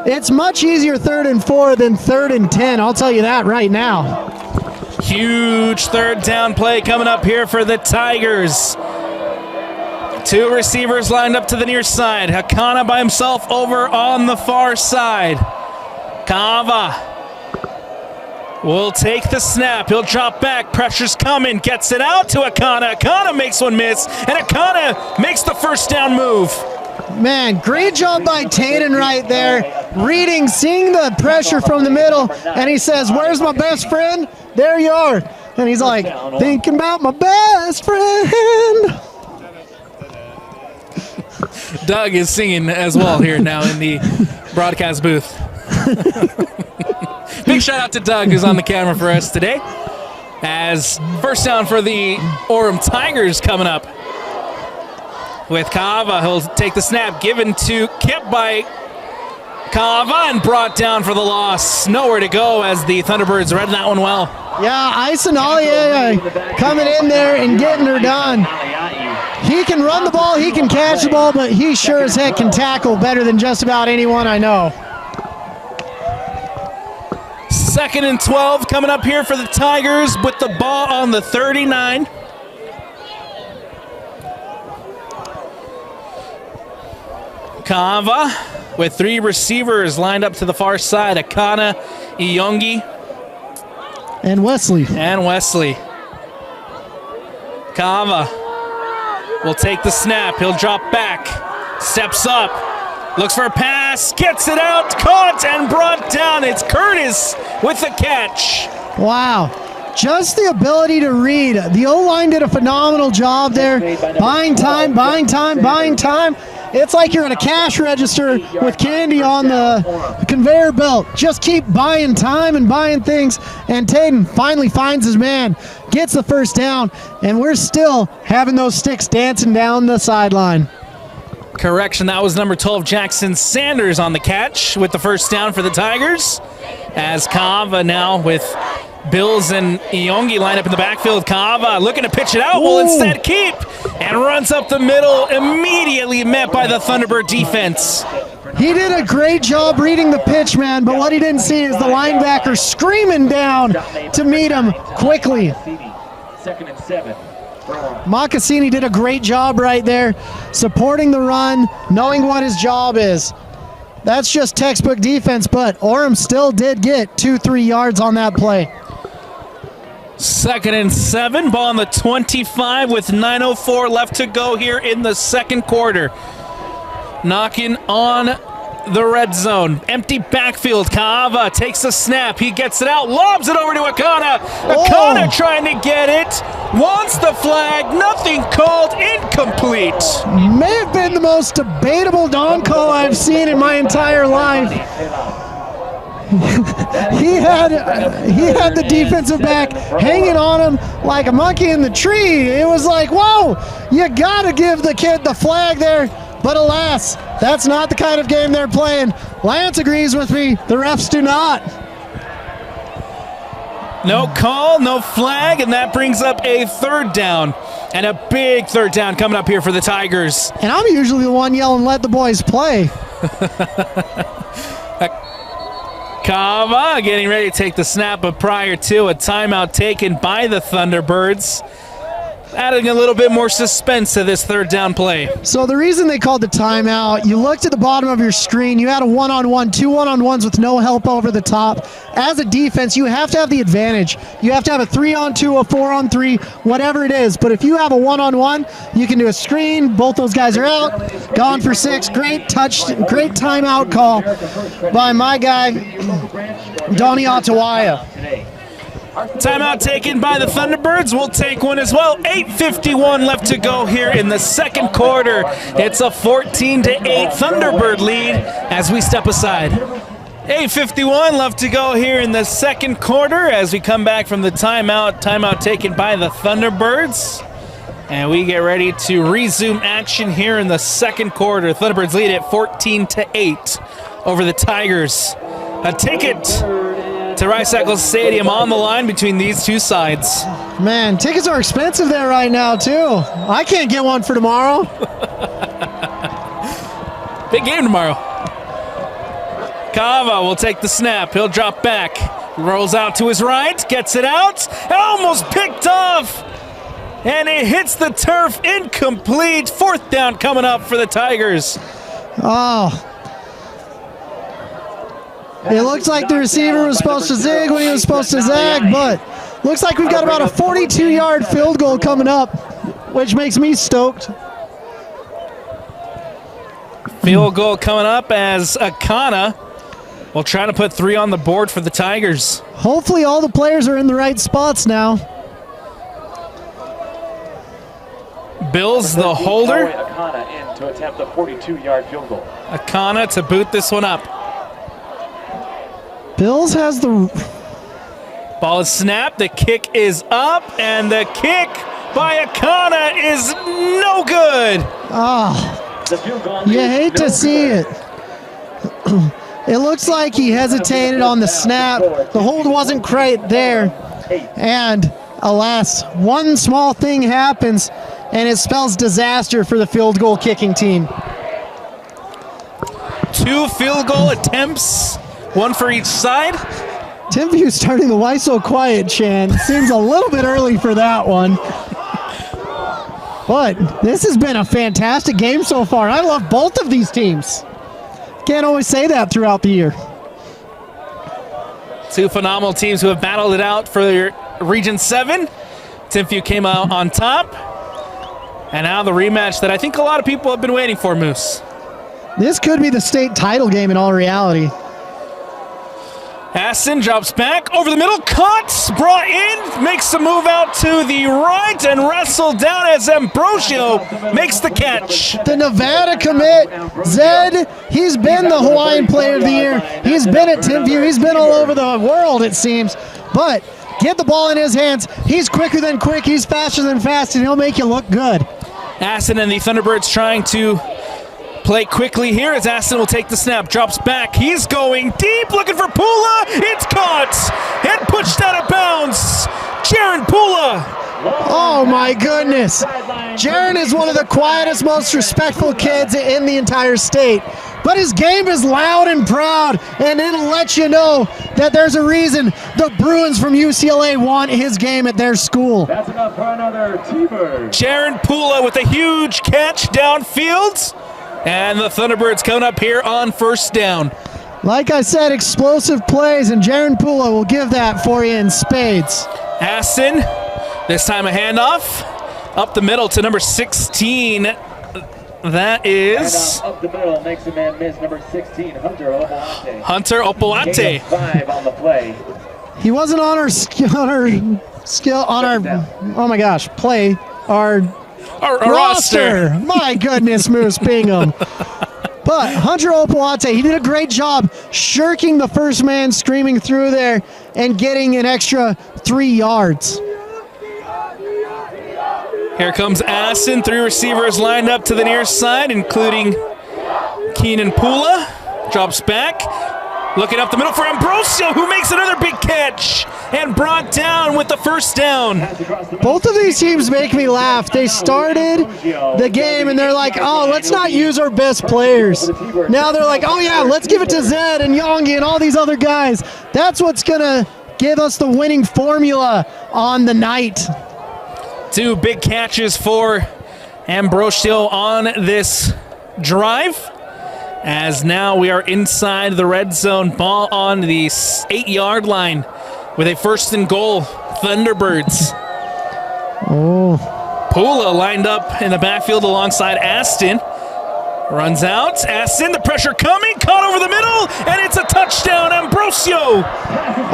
B: It's much easier 3rd and 4 than 3rd and 10. I'll tell you that right now.
A: Huge third down play coming up here for the Tigers. 2 receivers lined up to the near side. Hakana by himself over on the far side. Kaava will take the snap. He'll drop back. Pressure's coming. Gets it out to Akana. Akana makes one miss, and Akana makes the first down move.
B: Man, great job by Taden right there. Reading, seeing the pressure from the middle, and he says, "Where's my best friend? There you are." And he's like, "Thinking about my best friend."
A: Doug is singing as well here now in the broadcast booth. Big shout out to Doug, who's on the camera for us today. As first down for the Orem Tigers coming up. With Kaava, he'll take the snap, given to Kip by Kaava, and brought down for the loss. Nowhere to go as the Thunderbirds read that one well.
B: Yeah, Aisanalier coming in there and getting her done. He can run the ball, he can catch the ball, but he sure as heck can tackle better than just about anyone I know.
A: 2nd and 12 coming up here for the Tigers with the ball on the 39. Kaava with 3 receivers lined up to the far side. Akana, Iyongi,
B: and Wesley.
A: Kaava will take the snap. He'll drop back, steps up, looks for a pass, gets it out, caught and brought down. It's Curtis with the catch.
B: Wow. Just the ability to read. The O-line did a phenomenal job there. Buying time. It's like you're in a cash register with candy on the conveyor belt. Just keep buying time and buying things. And Taden finally finds his man, gets the first down, and we're still having those sticks dancing down the sideline.
A: Correction, that was number 12, Jackson Sanders on the catch with the first down for the Tigers. As Kaava now with Bills and Iyongi line up in the backfield. Kaava looking to pitch it out, will instead keep, and runs up the middle, immediately met by the Thunderbird defense.
B: He did a great job reading the pitch, man, but what he didn't see is the linebacker screaming down to meet him quickly.
E: 2nd and 7.
B: Mocassini did a great job right there, supporting the run, knowing what his job is. That's just textbook defense, but Orem still did get 2-3 yards on that play.
A: 2nd and 7, ball on the 25 with 9:04 left to go here in the second quarter. Knocking on the red zone. Empty backfield. Kaava takes a snap. He gets it out, lobs it over to Akana. Akana trying to get it. Wants the flag. Nothing called. Incomplete.
B: May have been the most debatable down call I've seen in my entire life. he had the defensive back hanging on him like a monkey in the tree. It was like, whoa, you got to give the kid the flag there. But alas, that's not the kind of game they're playing. Lance agrees with me. The refs do not.
A: No call, no flag, and that brings up a third down. And a big third down coming up here for the Tigers.
B: And I'm usually the one yelling, "Let the boys play."
A: Kava getting ready to take the snap, but prior to a timeout taken by the Thunderbirds, adding a little bit more suspense to this third down play.
B: So the reason they called the timeout, you looked at the bottom of your screen, you had a one-on-one, two one-on-ones with no help over the top. As a defense, you have to have the advantage. You have to have a 3-on-2, a 4-on-3, whatever it is. But if you have a one-on-one, you can do a screen. Both those guys are out. Gone for 6. Great timeout call by my guy, Donnie Ottawaya.
A: Timeout taken by the Thunderbirds. We'll take one as well. 8:51 left to go here in the second quarter. It's a 14-8 Thunderbird lead as we step aside. 8:51 left to go here in the second quarter as we come back from the timeout. Timeout taken by the Thunderbirds. And we get ready to resume action here in the second quarter. Thunderbirds lead at 14-8 over the Tigers. A ticket to Rice Eccles Stadium on the line between these two sides.
B: Man, tickets are expensive there right now, too. I can't get one for tomorrow.
A: Big game tomorrow. Kava will take the snap. He'll drop back. Rolls out to his right, gets it out. Almost picked off. And it hits the turf, incomplete. Fourth down coming up for the Tigers.
B: Oh. It looks like the receiver was supposed to zig when he was supposed to zag, but looks like we've got about a 42-yard field goal coming up, which makes me stoked.
A: Field goal coming up as Akana will try to put 3 on the board for the Tigers.
B: Hopefully all the players are in the right spots now.
A: Bills the holder.
E: Akana in to attempt the 42-yard field goal.
A: Akana to boot this one up.
B: Bills has the...
A: Ball is snapped, the kick is up, and the kick by Akana is no good.
B: Oh, you hate to see it. It looks like he hesitated on the snap. The hold wasn't quite there. And alas, one small thing happens, and it spells disaster for the field goal kicking team.
A: 2 field goal attempts. One for each side.
B: Timpview starting the Why So Quiet chant. Seems a little bit early for that one. But this has been a fantastic game so far. I love both of these teams. Can't always say that throughout the year.
A: 2 phenomenal teams who have battled it out for Region 7. Timpview came out on top. And now the rematch that I think a lot of people have been waiting for, Moose.
B: This could be the state title game in all reality.
A: Aston drops back over the middle, caught, brought in, makes the move out to the right and wrestled down as Ambrosio makes the catch.
B: The Nevada commit, Zed, he's been the Hawaiian Player of the Year. He's been at Timpview. He's been all over the world, it seems. But get the ball in his hands. He's quicker than quick. He's faster than fast, and he'll make you look good.
A: Aston and the Thunderbirds trying to play quickly here as Aston will take the snap, drops back. He's going deep, looking for Pula. It's caught and pushed out of bounds. Jaron Pula.
B: Oh my goodness. Jaron is one of the quietest, most respectful kids in the entire state. But his game is loud and proud, and it'll let you know that there's a reason the Bruins from UCLA want his game at their school.
E: That's enough for another T-Bird.
A: Jaron Pula with a huge catch downfield. And the Thunderbirds coming up here on first down.
B: Like I said, explosive plays, and Jaron Pula will give that for you in spades.
A: Aston, this time a handoff. Up the middle to number 16. That is...
E: Up the middle makes a man miss, number 16, Hunter Opoate.
A: Hunter Opoate.
E: 5 on the play.
B: He wasn't on our play, our roster. My goodness, Moose Bingham. But Hunter Opoate, he did a great job shirking the first man screaming through there and getting an extra 3 yards.
A: Here comes Aston. 3 receivers lined up to the near side, including Keenan Pula. Drops back. Looking up the middle for Ambrosio, who makes another big catch and brought down with the first down.
B: Both of these teams make me laugh. They started the game and they're like, oh, let's not use our best players. Now they're like, oh yeah, let's give it to Zed and Yongi and all these other guys. That's what's going to give us the winning formula on the night.
A: 2 big catches for Ambrosio on this drive. As now we are inside the red zone, ball on the 8-yard line with a 1st and goal. Thunderbirds.
B: Oh.
A: Pula lined up in the backfield alongside Aston. Runs out. Aston, the pressure coming, caught over the middle, and it's a touchdown, Ambrosio.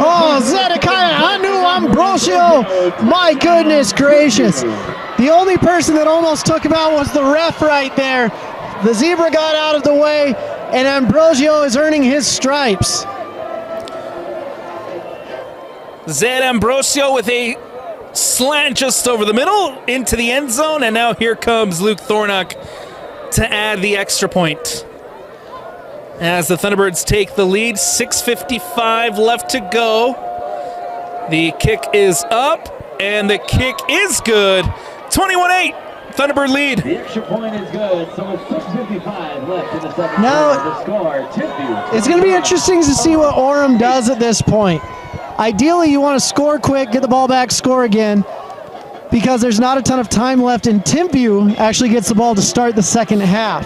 B: Oh, Zedekiah Anu Ambrosio. My goodness gracious. The only person that almost took him out was the ref right there. The zebra got out of the way, and Ambrosio is earning his stripes.
A: Zed Ambrosio with a slant just over the middle into the end zone, and now here comes Luke Thornock to add the extra point. As the Thunderbirds take the lead, 6:55 left to go. The kick is up, and the kick is good. 21-8. Thunderbird lead.
E: The extra point is good, so it's 6:55 left in the second
B: Now,
E: quarter. The score, Timpview.
B: It's going to be interesting to see what Orem does at this point. Ideally, you want to score quick, get the ball back, score again, because there's not a ton of time left, and Timpview actually gets the ball to start the second half.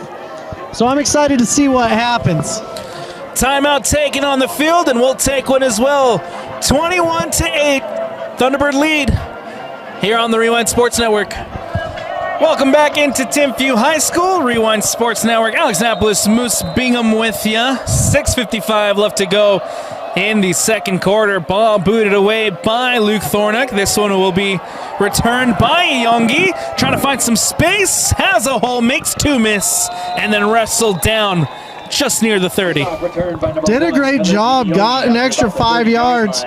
B: So I'm excited to see what happens.
A: Timeout taken on the field, and we'll take one as well. 21-8, Thunderbird lead here on the Rewind Sports Network. Welcome back into Timpview High School, Rewind Sports Network. Alex Annapolis, Moose Bingham with you. 6:55 left to go in the second quarter. Ball booted away by Luke Thornock. This one will be returned by Yongi. Trying to find some space. Has a hole, makes 2 miss, and then wrestled down just near the 30.
B: Did a great job, got an extra 5 yards.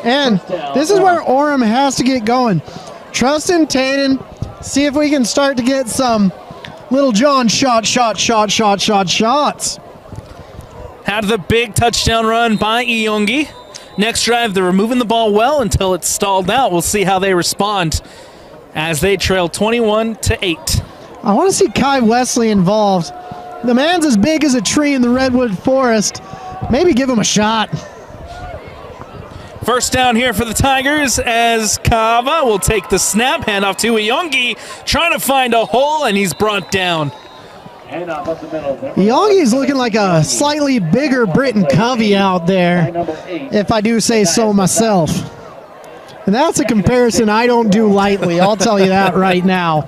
B: And this is where Orem has to get going. Trust in Taden. See if we can start to get some Little John shots.
A: Had the big touchdown run by Iyongi. Next drive, they're moving the ball well until it's stalled out. We'll see how they respond as they trail 21-8.
B: I want to see Kai Wesley involved. The man's as big as a tree in the redwood forest. Maybe give him a shot.
A: First down here for the Tigers as Kava will take the snap. Handoff to Iyongi, trying to find a hole, and he's brought down.
B: Yongi's looking like a slightly bigger Britton Covey out there, if I do say so myself. And that's a comparison I don't do lightly, I'll tell you that right now.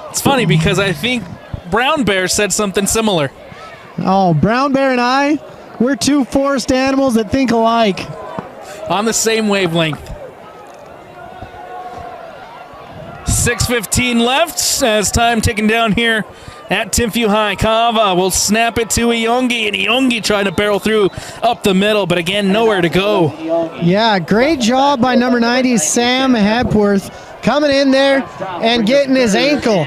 A: It's funny because I think Brown Bear said something similar.
B: Oh, Brown Bear and I, we're 2 forest animals that think alike.
A: On the same wavelength. 6:15 left as time ticking down here at Timpview High. Kava will snap it to Iyongi, and Iyongi trying to barrel through up the middle, but again, nowhere to go.
B: Yeah, great job by number 90, Sam Hepworth, coming in there and getting his ankle.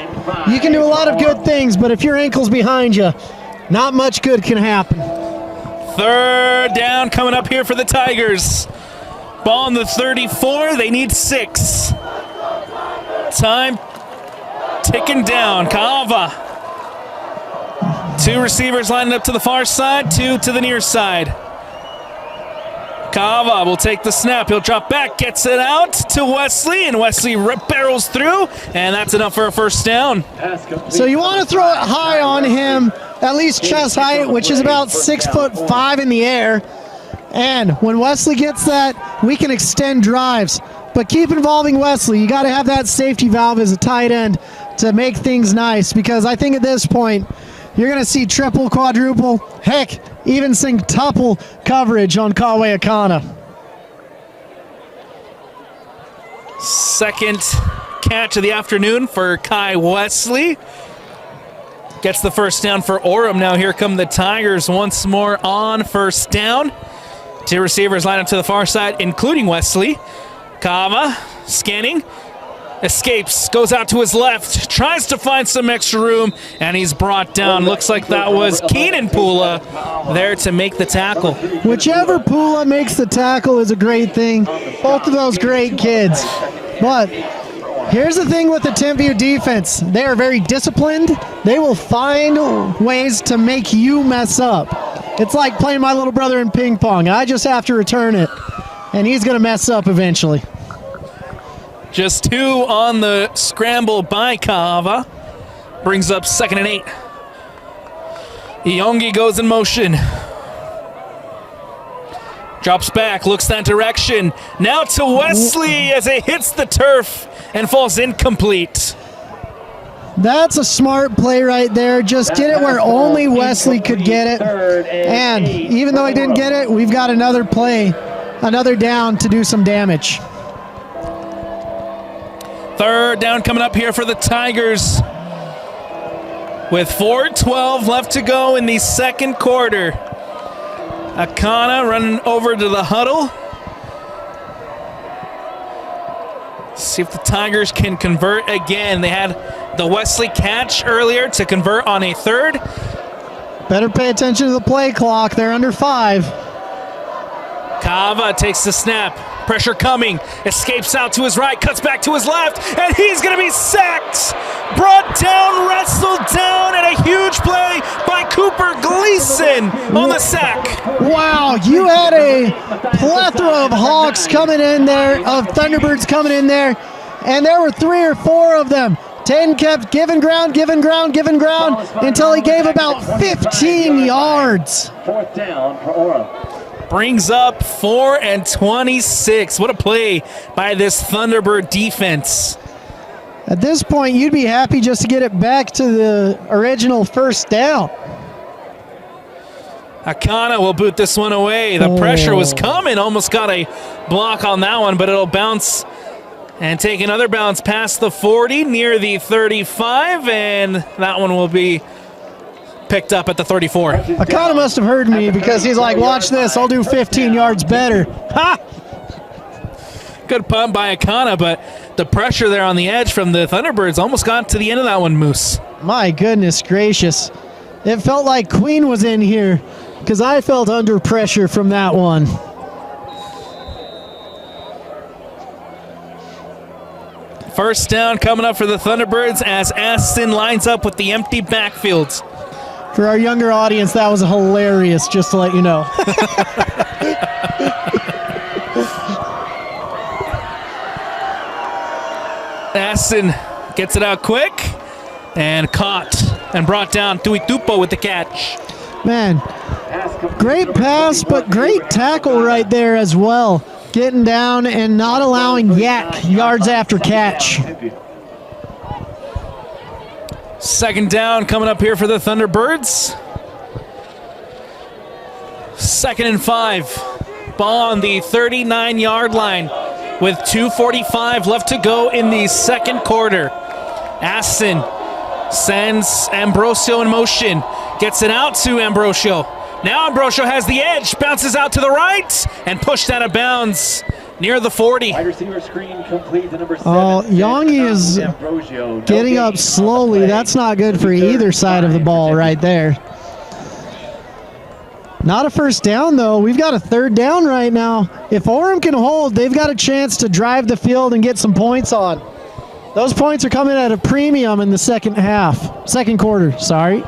B: You can do a lot of good things, but if your ankle's behind you, not much good can happen.
A: Third down coming up here for the Tigers. Ball on the 34, they need 6. Time ticking down. Kava. 2 receivers lining up to the far side, 2 to the near side. Kava will take the snap. He'll drop back, gets it out to Wesley, and Wesley barrels through, and that's enough for a first down.
B: So you want to throw it high on him, at least chest height, which is about 6'5" in the air. And when Wesley gets that, we can extend drives. But keep involving Wesley. You got to have that safety valve as a tight end to make things nice, because I think at this point, you're going to see triple, quadruple, heck, even centuple coverage on Kawe Akana.
A: Second catch of the afternoon for Kai Wesley. Gets the first down for Orem. Now here come the Tigers once more on first down. 2 receivers line up to the far side, including Wesley. Kava scanning. Escapes, goes out to his left, tries to find some extra room, and he's brought down. Looks like that was Keenan Pula there to make the tackle.
B: Whichever Pula makes the tackle is a great thing. Both of those great kids. But here's the thing with the Timpview defense. They are very disciplined. They will find ways to make you mess up. It's like playing my little brother in ping pong. I just have to return it, and he's going to mess up eventually.
A: Just 2 on the scramble by Kava. Brings up 2nd and 8. Iongi goes in motion. Drops back, looks that direction. Now to Wesley as it hits the turf and falls incomplete.
B: That's a smart play right there. Just get it where only Wesley could get it. And even though he didn't get it, we've got another play, another down to do some damage.
A: 3rd down coming up here for the Tigers. With 4:12 left to go in the second quarter. Akana running over to the huddle. See if the Tigers can convert again. They had the Wesley catch earlier to convert on a 3rd.
B: Better pay attention to the play clock. They're under 5.
A: Kava takes the snap. Pressure coming. Escapes out to his right. Cuts back to his left. And he's going to be sacked. Brought down, wrestled down, and a huge play by Cooper Gleason on the sack.
B: Wow, you had a plethora of Hawks coming in there, of Thunderbirds coming in there, and there were 3 or 4 of them. Tayden kept giving ground until he gave about 15 yards.
E: 4th down for Orem.
A: Brings up 4 and 26. What a play by this Thunderbird defense.
B: At this point, you'd be happy just to get it back to the original 1st down.
A: Akana will boot this one away. The pressure was coming. Almost got a block on that one, but it'll bounce and take another bounce past the 40 near the 35, and that one will be picked up at the 34.
B: Akana must have heard me because he's like, watch this, I'll do 15 yards better. Ha!
A: Good punt by Akana, but the pressure there on the edge from the Thunderbirds almost got to the end of that one, Moose.
B: My goodness gracious. It felt like Queen was in here because I felt under pressure from that one.
A: First down coming up for the Thunderbirds as Aston lines up with the empty backfields.
B: For our younger audience, that was hilarious, just to let you know.
A: Aston gets it out quick and caught and brought down. Tuitupo with the catch.
B: Man, great pass, but great tackle right there as well. Getting down and not allowing yak yards after catch.
A: 2nd down coming up here for the Thunderbirds. 2nd and 5. Ball on the 39-yard line with 2:45 left to go in the second quarter. Aston sends Ambrosio in motion. Gets it out to Ambrosio. Now Ambrosio has the edge. Bounces out to the right and pushed out of bounds near the 40.
E: Wide receiver screen complete to number 7.
B: Oh, Yangi is getting up slowly. That's not good for either side of the ball right there. Not a first down, though. We've got a 3rd down right now. If Orem can hold, they've got a chance to drive the field and get some points on. Those points are coming at a premium in the second quarter, sorry.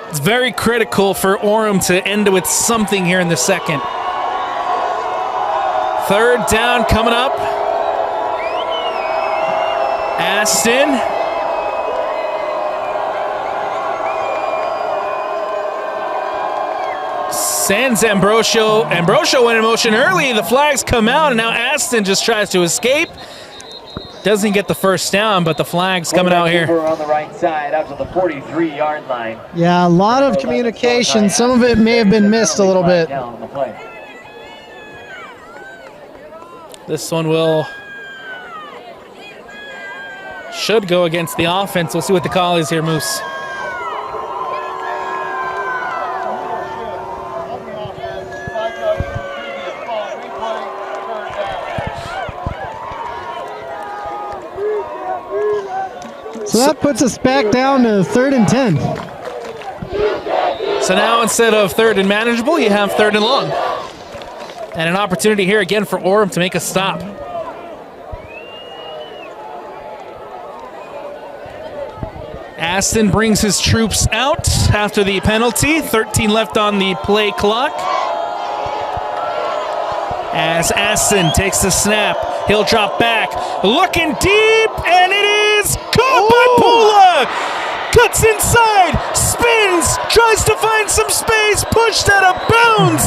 A: It's very critical for Orem to end with something here in the second. 3rd down coming up. Aston. Sends Ambrosio. Ambrosio went in motion early. The flags come out, and now Aston just tries to escape. Doesn't get the first down, but the flag's coming out here.
E: On the right side, out to the 43-yard line.
B: Yeah, a lot of communication. Some of it may have been missed a little bit.
A: This one should go against the offense. We'll see what the call is here, Moose.
B: So that puts us back down to 3rd and 10.
A: So now instead of 3rd and manageable, you have 3rd and long. And an opportunity here again for Orem to make a stop. Aston brings his troops out after the penalty. 13 left on the play clock. As Aston takes the snap, he'll drop back, looking deep, and it is caught by Pula! Cuts inside, spins, tries to find some space, pushed out of bounds.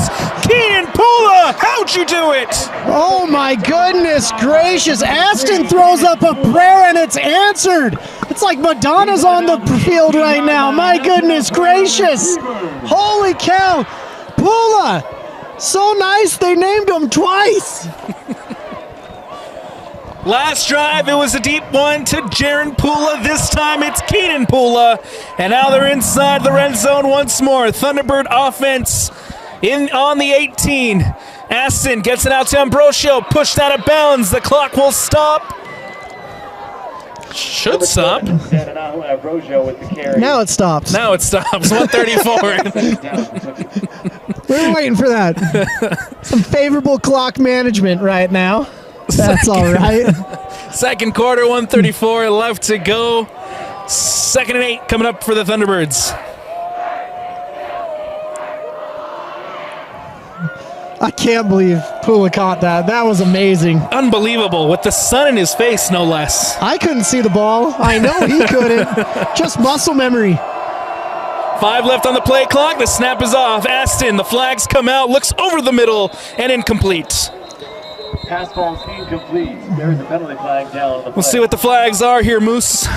A: Keenan Pula, how'd you do it?
B: Oh my goodness gracious. Aston throws up a prayer and it's answered. It's like Madonna's on the field right now. My goodness gracious. Holy cow. Pula, so nice they named him twice.
A: Last drive, it was a deep one to Jaron Pula. This time it's Keenan Pula. And now they're inside the red zone once more. Thunderbird offense in on the 18. Aston gets it out to Ambrosio, pushed out of bounds. The clock will stop. Should stop.
B: Now it stops.
A: Now it stops. 134.
B: We were waiting for that. Some favorable clock management right now. That's all right.
A: Second quarter, 134 left to go. 2nd and 8 coming up for the Thunderbirds.
B: I can't believe Pula caught that. That was amazing.
A: Unbelievable, with the sun in his face, no less.
B: I couldn't see the ball. I know he couldn't. Just muscle memory.
A: 5 left on the play clock. The snap is off. Aston, the flags come out, looks over the middle, and incomplete.
E: Pass ball's incomplete. There's a penalty flag down on the play.
A: We'll see what the flags are here, Moose.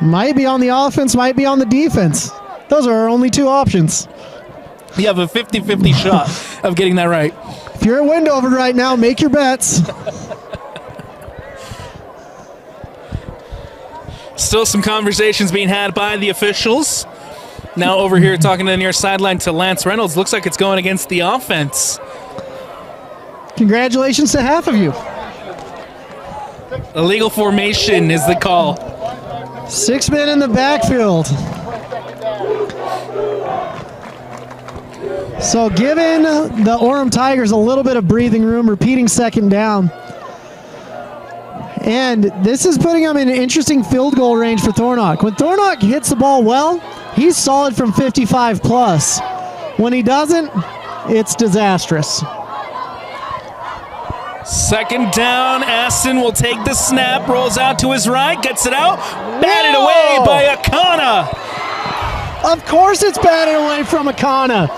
B: Might be on the offense, might be on the defense. Those are our only two options.
A: You have a 50-50 shot of getting that right.
B: If you're at Wendover right now, make your bets.
A: Still some conversations being had by the officials. Now over here talking to the near sideline to Lance Reynolds. Looks like it's going against the offense.
B: Congratulations to half of you.
A: Illegal formation is the call.
B: 6 men in the backfield. So giving the Orem Tigers a little bit of breathing room, repeating 2nd down. And this is putting them in an interesting field goal range for Thornock. When Thornock hits the ball well, he's solid from 55 plus. When he doesn't, it's disastrous.
A: 2nd down, Aston will take the snap, rolls out to his right, gets it out, batted away by Akana.
B: Of course it's batted away from Akana.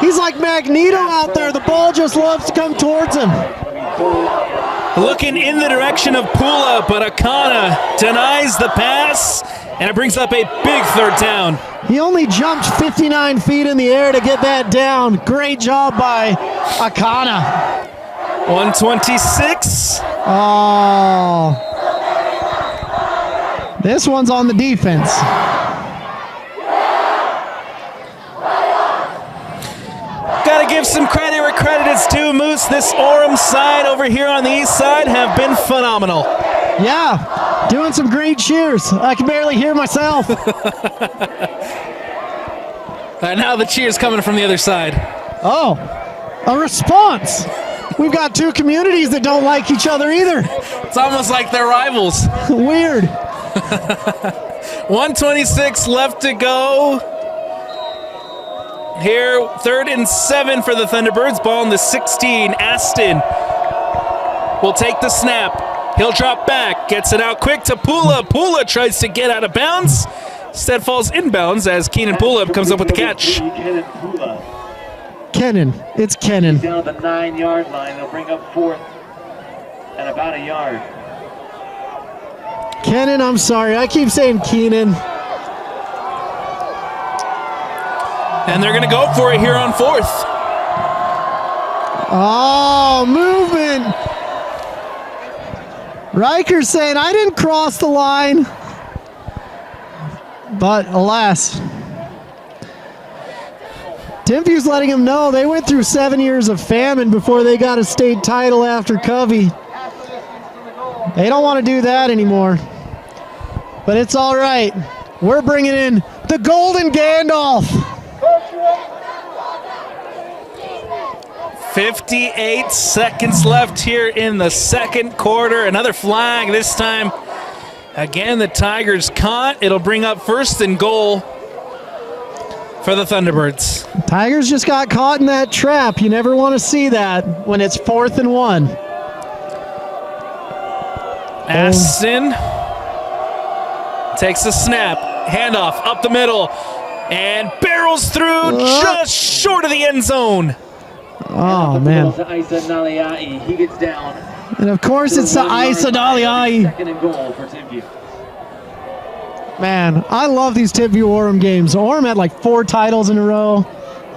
B: He's like Magneto out there. The ball just loves to come towards him.
A: Looking in the direction of Pula, but Akana denies the pass, and it brings up a big 3rd down.
B: He only jumped 59 feet in the air to get that down. Great job by Akana.
A: 126.
B: Oh. This one's on the defense.
A: Got to give some credit where credit is due, Moose. This Orem side over here on the east side have been phenomenal.
B: Yeah, doing some great cheers. I can barely hear myself.
A: And now the cheers coming from the other side.
B: Oh, a response. We've got two communities that don't like each other either.
A: It's almost like they're rivals.
B: Weird.
A: 126 left to go. Here, 3rd and 7 for the Thunderbirds. Ball in the 16. Aston will take the snap. He'll drop back, gets it out quick to Pula. Pula tries to get out of bounds. Instead falls inbounds as Keenan Pula comes up with the catch.
B: Kennan. It's Kennan.
E: Down the 9-yard line. They'll bring up 4th and about a yard.
B: Kennan, I'm sorry. I keep saying Keenan.
A: And they're going to go for it here on 4th.
B: Oh, movement. Riker saying, I didn't cross the line. But alas, Timpview's letting him know they went through 7 years of famine before they got a state title after Covey. They don't want to do that anymore. but it's all right. We're bringing in the Golden Gandalf.
A: 58 seconds left here in the second quarter. Another flag this time. Again, the Tigers caught. It'll bring up first and goal for the Thunderbirds.
B: Tigers just got caught in that trap. You never want to see that when it's 4th and 1.
A: Aston takes a snap. Handoff up the middle and barrels through just short of the end zone.
B: Oh, man.
E: He gets down.
B: And of course, it's the Isa Daliai.
E: Second and goal for Timpview.
B: Man, I love these Timpview Orem games. Orem had like 4 titles in a row.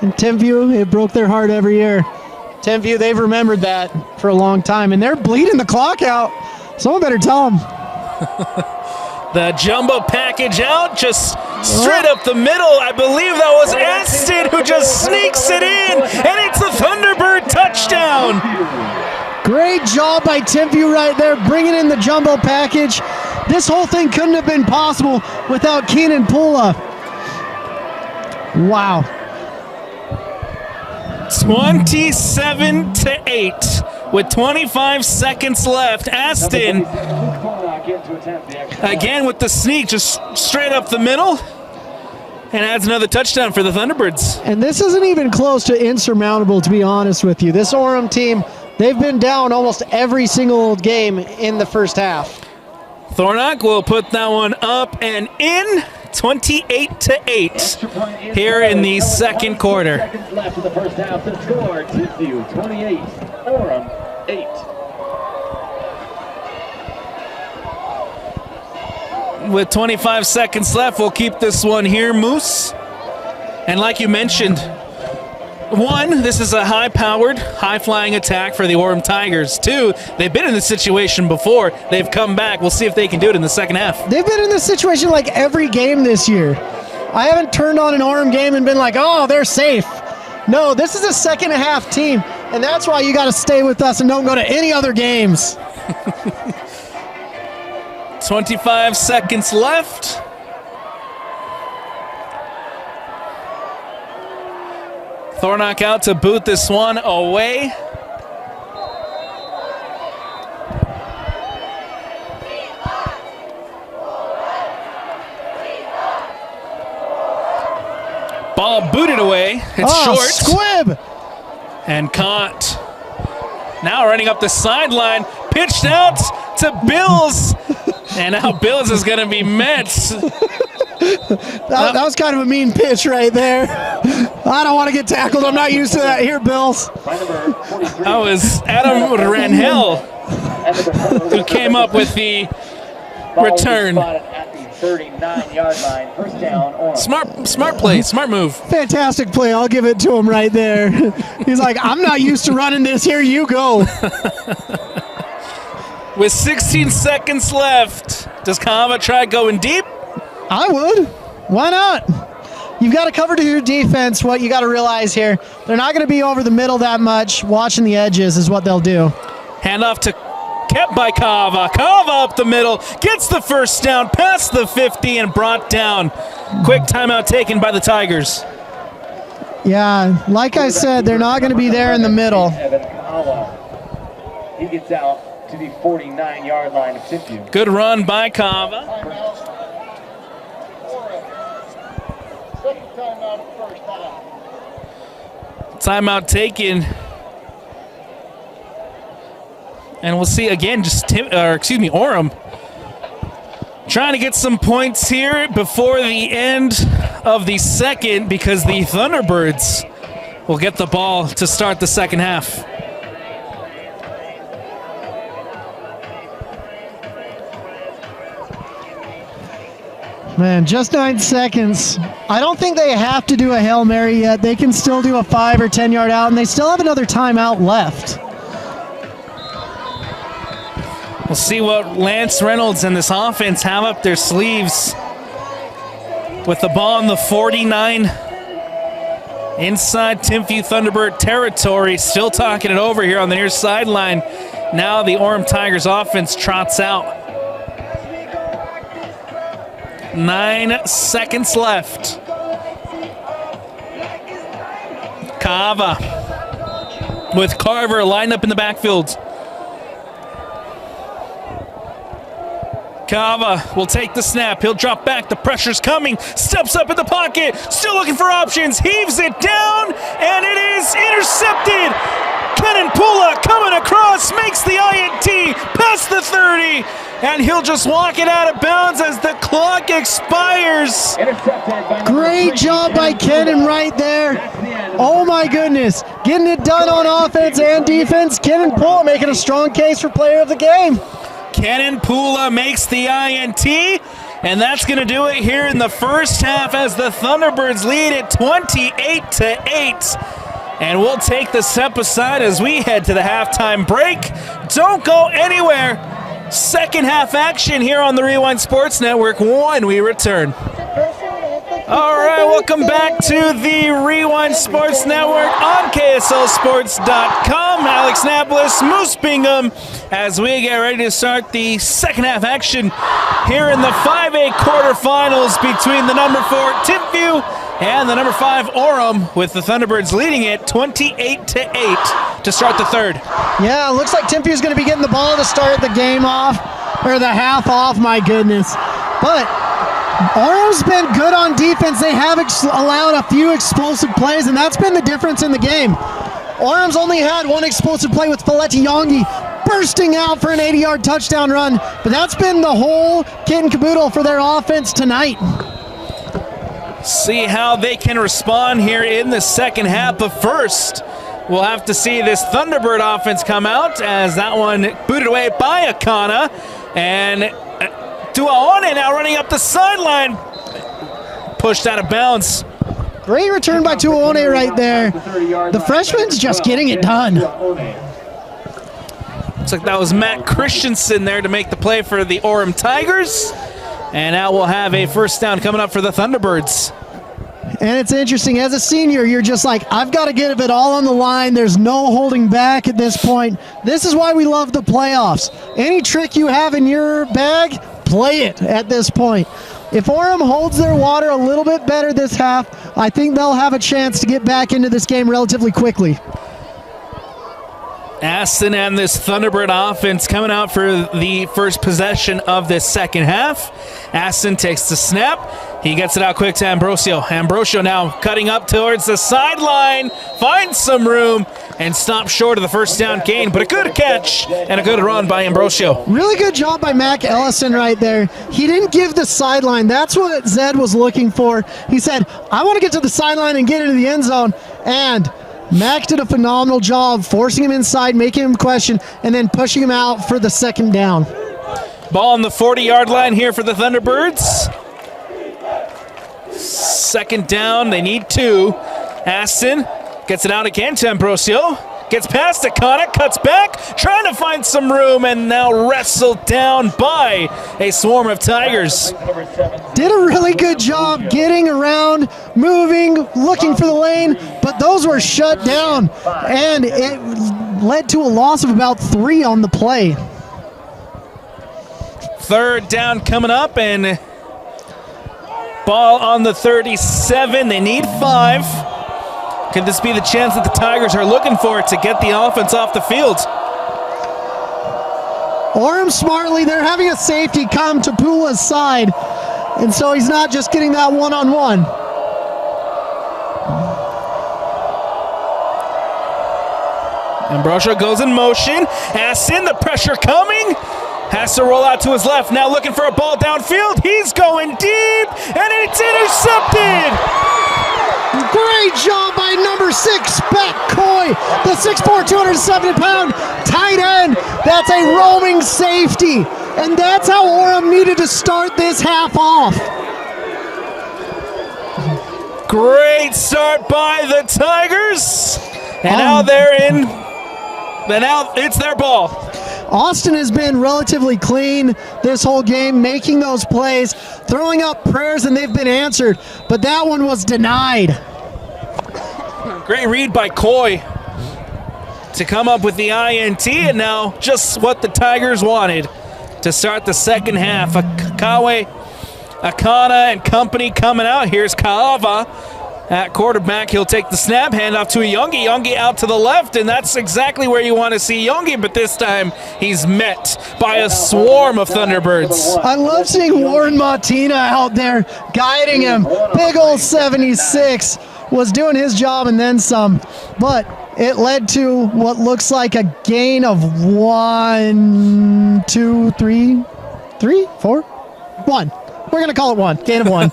B: And Timpview, it broke their heart every year. Timpview, they've remembered that for a long time. And they're bleeding the clock out. Someone better tell them.
A: The jumbo package out, just straight up the middle. I believe that was Aston who just sneaks it in. And it's a Thunderbird touchdown.
B: Great job by Timpview right there, bringing in the jumbo package. This whole thing couldn't have been possible without Keenan Pula. Wow.
A: 27-8 with 25 seconds left. Aston again with the sneak, just straight up the middle, and adds another touchdown for the Thunderbirds.
B: And this isn't even close to insurmountable, to be honest with you. This Orem team, they've been down almost every single game in the first half.
A: Thornock will put that one up and in. 28-8 here in the second quarter.
E: Seconds left in the first half. The score: Timpview 28, Orem 8.
A: With 25 seconds left, we'll keep this one here, Moose. And like you mentioned, one, this is a high-powered, high-flying attack for the Orem Tigers. Two, they've been in this situation before. They've come back. We'll see if they can do it in the second half.
B: They've been in this situation like every game this year. I haven't turned on an Orem game and been like, oh, they're safe. No, this is a second-half team, and that's why you got to stay with us and don't go to any other games.
A: 25 seconds left. Thornock out to boot this one away. Ball booted away. It's short.
B: Squib!
A: And caught. Now running up the sideline. Pitched out to Bills. And now Bills is going to be met.
B: That was kind of a mean pitch right there. I don't want to get tackled. I'm not used to that here, Bills.
A: That was Adam Ranhel who came up with the return.
E: At the 39-yard line. First down, Orem.
A: Smart play, smart move.
B: Fantastic play. I'll give it to him right there. He's like, I'm not used to running this. Here you go.
A: With 16 seconds left, does Kava try going deep?
B: I would. Why not? You've got to cover to your defense. What you got to realize here, they're not going to be over the middle that much. Watching the edges is what they'll do.
A: Handoff to kept by Kava. Kava up the middle, gets the first down, past the 50 and brought down. Quick timeout taken by the Tigers.
B: Yeah, like I said, they're not going to be there in the middle.
E: He gets out to the 49-yard line of Timpview.
A: Good run by Kava.
D: Second timeout of the first half.
A: Timeout taken. And we'll see again, Orem trying to get some points here before the end of the second, because the Thunderbirds will get the ball to start the second half.
B: Man, just 9 seconds. I don't think they have to do a Hail Mary yet. They can still do a 5 or 10 yard out, and they still have another timeout left.
A: We'll see what Lance Reynolds and this offense have up their sleeves. With the ball in the 49 inside Timpview Thunderbird territory, still talking it over here on the near sideline. Now the Orem Tigers offense trots out. 9 seconds left. Kava with Carver lined up in the backfield. Kava will take the snap. He'll drop back. The pressure's coming. Steps up in the pocket. Still looking for options. Heaves it down, and it is intercepted. Kenan Pula coming across, makes the INT past the 30, and he'll just walk it out of bounds as the clock expires.
B: Great job by Kenan right there. Oh my goodness. Getting it done on offense and defense. Kenan Pula making a strong case for player of the game.
A: Kenan Pula makes the INT, and that's going to do it here in the first half as the Thunderbirds lead at 28-8. And we'll take the step aside as we head to the halftime break. Don't go anywhere. Second half action here on the Rewind Sports Network when we return. All right, welcome back to the Rewind Sports Network on KSLSports.com. Alex Napolis, Moose Bingham, as we get ready to start the second half action here in the 5A quarterfinals between the number 4 Timpview and the number 5 Orem, with the Thunderbirds leading it 28-8 to start the third.
B: Yeah, looks like Timpview is going to be getting the ball to start the game off, or the half off, my goodness. But Orem's been good on defense. They have allowed a few explosive plays, and that's been the difference in the game. Orem's only had one explosive play with Feletti Yongi bursting out for an 80-yard touchdown run, but that's been the whole kit and caboodle for their offense tonight.
A: See how they can respond here in the second half, but first we'll have to see this Thunderbird offense come out as that one booted away by Akana, and Duaone now running up the sideline, pushed out of bounds.
B: Great return by Duaone right there. The freshman's just getting it done.
A: Looks like that was Matt Christensen there to make the play for the Orem Tigers. And now we'll have a first down coming up for the Thunderbirds.
B: And it's interesting, as a senior, you're just like, I've got to get it all on the line. There's no holding back at this point. This is why we love the playoffs. Any trick you have in your bag, play it at this point. If Orem holds their water a little bit better this half, I think they'll have a chance to get back into this game relatively quickly.
A: Aston and this Thunderbird offense coming out for the first possession of this second half. Aston takes the snap. He gets it out quick to Ambrosio. Ambrosio now cutting up towards the sideline, finds some room, and stops short of the first down gain. But a good catch and a good run by Ambrosio.
B: Really good job by Mac Ellison right there. He didn't give the sideline. That's what Zed was looking for. He said, I want to get to the sideline and get into the end zone. And Mac did a phenomenal job forcing him inside, making him question, and then pushing him out for the second down.
A: Ball on the 40-yard line here for the Thunderbirds. Second down, they need 2. Aston gets it out again to Ambrosio. Gets past Akana, cuts back, trying to find some room, and now wrestled down by a swarm of Tigers.
B: Did a really good job getting around, moving, looking for the lane, but those were shut down, and it led to a loss of about 3 on the play.
A: Third down coming up, and ball on the 37. They need 5. Could this be the chance that the Tigers are looking for to get the offense off the field?
B: Orem smartly, they're having a safety come to Pula's side, and so he's not just getting that one-on-one.
A: Ambrosio goes in motion. Aston, the pressure coming. Has to roll out to his left. Now looking for a ball downfield. He's going deep, and it's intercepted.
B: Great job by number 6, Beck Coy, the 6'4", 270-pound tight end. That's a roaming safety, and that's how Orem needed to start this half off.
A: Great start by the Tigers, and now it's their ball.
B: Austin has been relatively clean this whole game, making those plays, throwing up prayers, and they've been answered, but that one was denied.
A: Great read by Coy to come up with the INT, and now just what the Tigers wanted to start the second half. Akawe Akana and company coming out. Here's Kaava at quarterback. He'll take the snap, hand off to Yongi. Yongi out to the left, and that's exactly where you want to see Yongi, but this time he's met by a swarm of Thunderbirds.
B: I love seeing Warren Martina out there guiding him. Big old 76 was doing his job and then some, but it led to what looks like a gain of 1, 2, 3, 4, 1. We're going to call it 1. Gain of 1.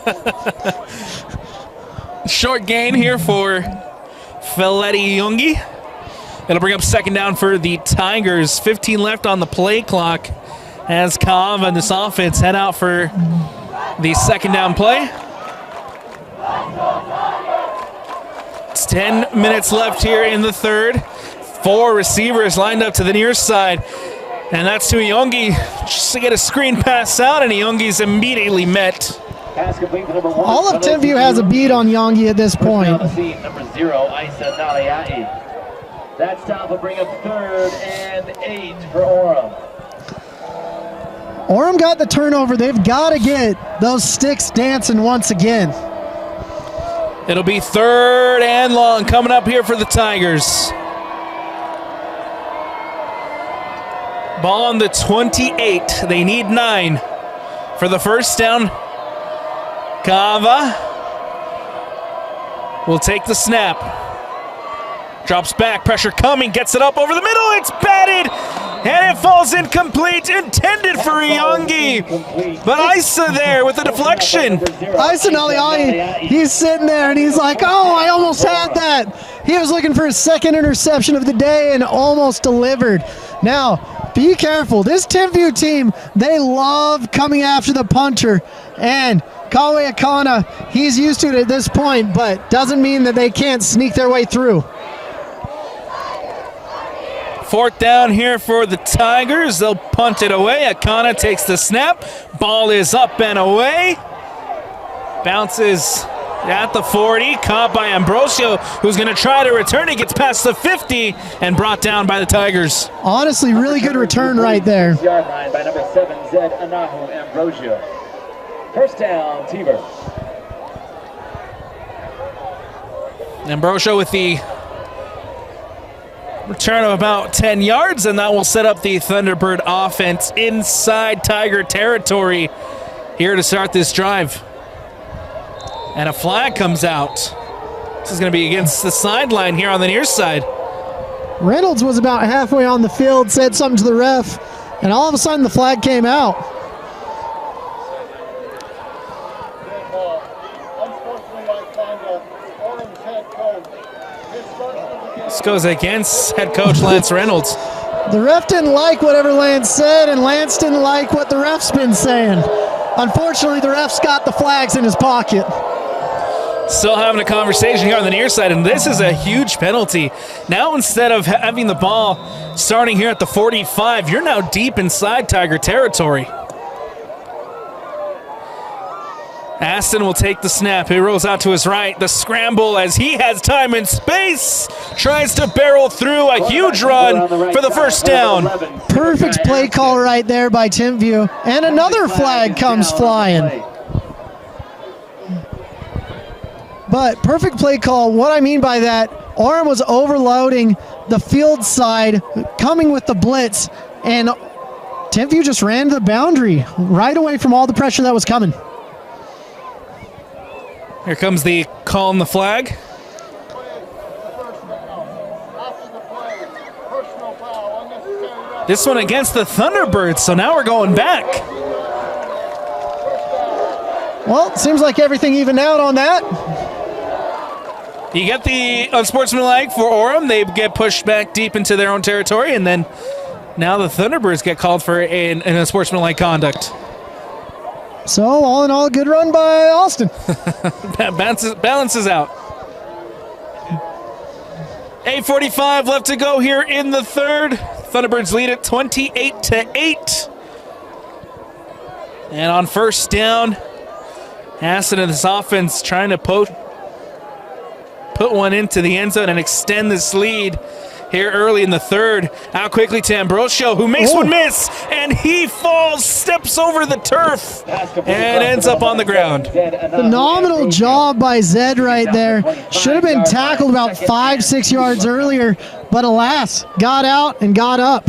A: Short gain here for Feletti Yongi. It'll bring up second down for the Tigers. 15 left on the play clock as Kaava and this offense head out for the second down play. It's 10 minutes left here in the third. 4 receivers lined up to the near side. And that's to Yongi just to get a screen pass out, and Yongi's immediately met.
B: All of Timpview has a beat on Yongi at this point.
E: Number 0, Isa Naliai. That stop will bring up 3rd and 8 for Orem.
B: Orem got the turnover. They've got to get those sticks dancing once again.
A: It'll be 3rd and long coming up here for the Tigers. Ball on the 28. They need 9 for the first down. Kaava will take the snap. Drops back, pressure coming, gets it up over the middle. It's batted, and it falls incomplete. Intended for Yongi, but Isa there with the deflection.
B: Isa Naliai, he's sitting there and he's like, oh, I almost had that. He was looking for his second interception of the day and almost delivered. Now, be careful. This Timpview team, they love coming after the punter, and Kawe Akana, he's used to it at this point, but doesn't mean that they can't sneak their way through.
A: 4th down here for the Tigers. They'll punt it away. Akana takes the snap. Ball is up and away. Bounces at the 40. Caught by Ambrosio, who's going to try to return. He gets past the 50 and brought down by the Tigers.
B: Honestly, really good return right there.
E: Yard line by number 7, Zed Anahu Ambrosio. First down, T-Birds.
A: Ambrosio with the return of about 10 yards, and that will set up the Thunderbird offense inside Tiger territory here to start this drive. And a flag comes out. This is going to be against the sideline here on the near side.
B: Reynolds was about halfway on the field, said something to the ref, and all of a sudden the flag came out.
A: This goes against head coach Lance Reynolds.
B: The ref didn't like whatever Lance said, and Lance didn't like what the ref's been saying. Unfortunately, the ref's got the flags in his pocket.
A: Still having a conversation here on the near side, and this is a huge penalty. Now, instead of having the ball starting here at the 45, you're now deep inside Tiger territory. Aston will take the snap. He rolls out to his right. The scramble as he has time and space. Tries to barrel through a huge run for the first down.
B: Perfect play call right there by Timpview. And another flag comes flying. But perfect play call, what I mean by that, Orem was overloading the field side, coming with the blitz, and Timpview just ran to the boundary right away from all the pressure that was coming.
A: Here comes the call on the flag. This one against the Thunderbirds, so now we're going back.
B: Well, seems like everything evened out on that.
A: You get the unsportsmanlike for Orem. They get pushed back deep into their own territory, and then now the Thunderbirds get called for an unsportsmanlike conduct.
B: So, all in all, a good run by Austin.
A: Balances out. 8:45 left to go here in the third. Thunderbirds lead it 28-8. And on first down, Hassan and this offense trying to put one into the end zone and extend this lead. here early in the third. Out quickly to Ambrosio, who makes one miss, and he falls, steps over the turf, and ends up on the ground.
B: Phenomenal job by Zed right there. Should have been tackled about 5-6 yards earlier, but alas, got out and got up.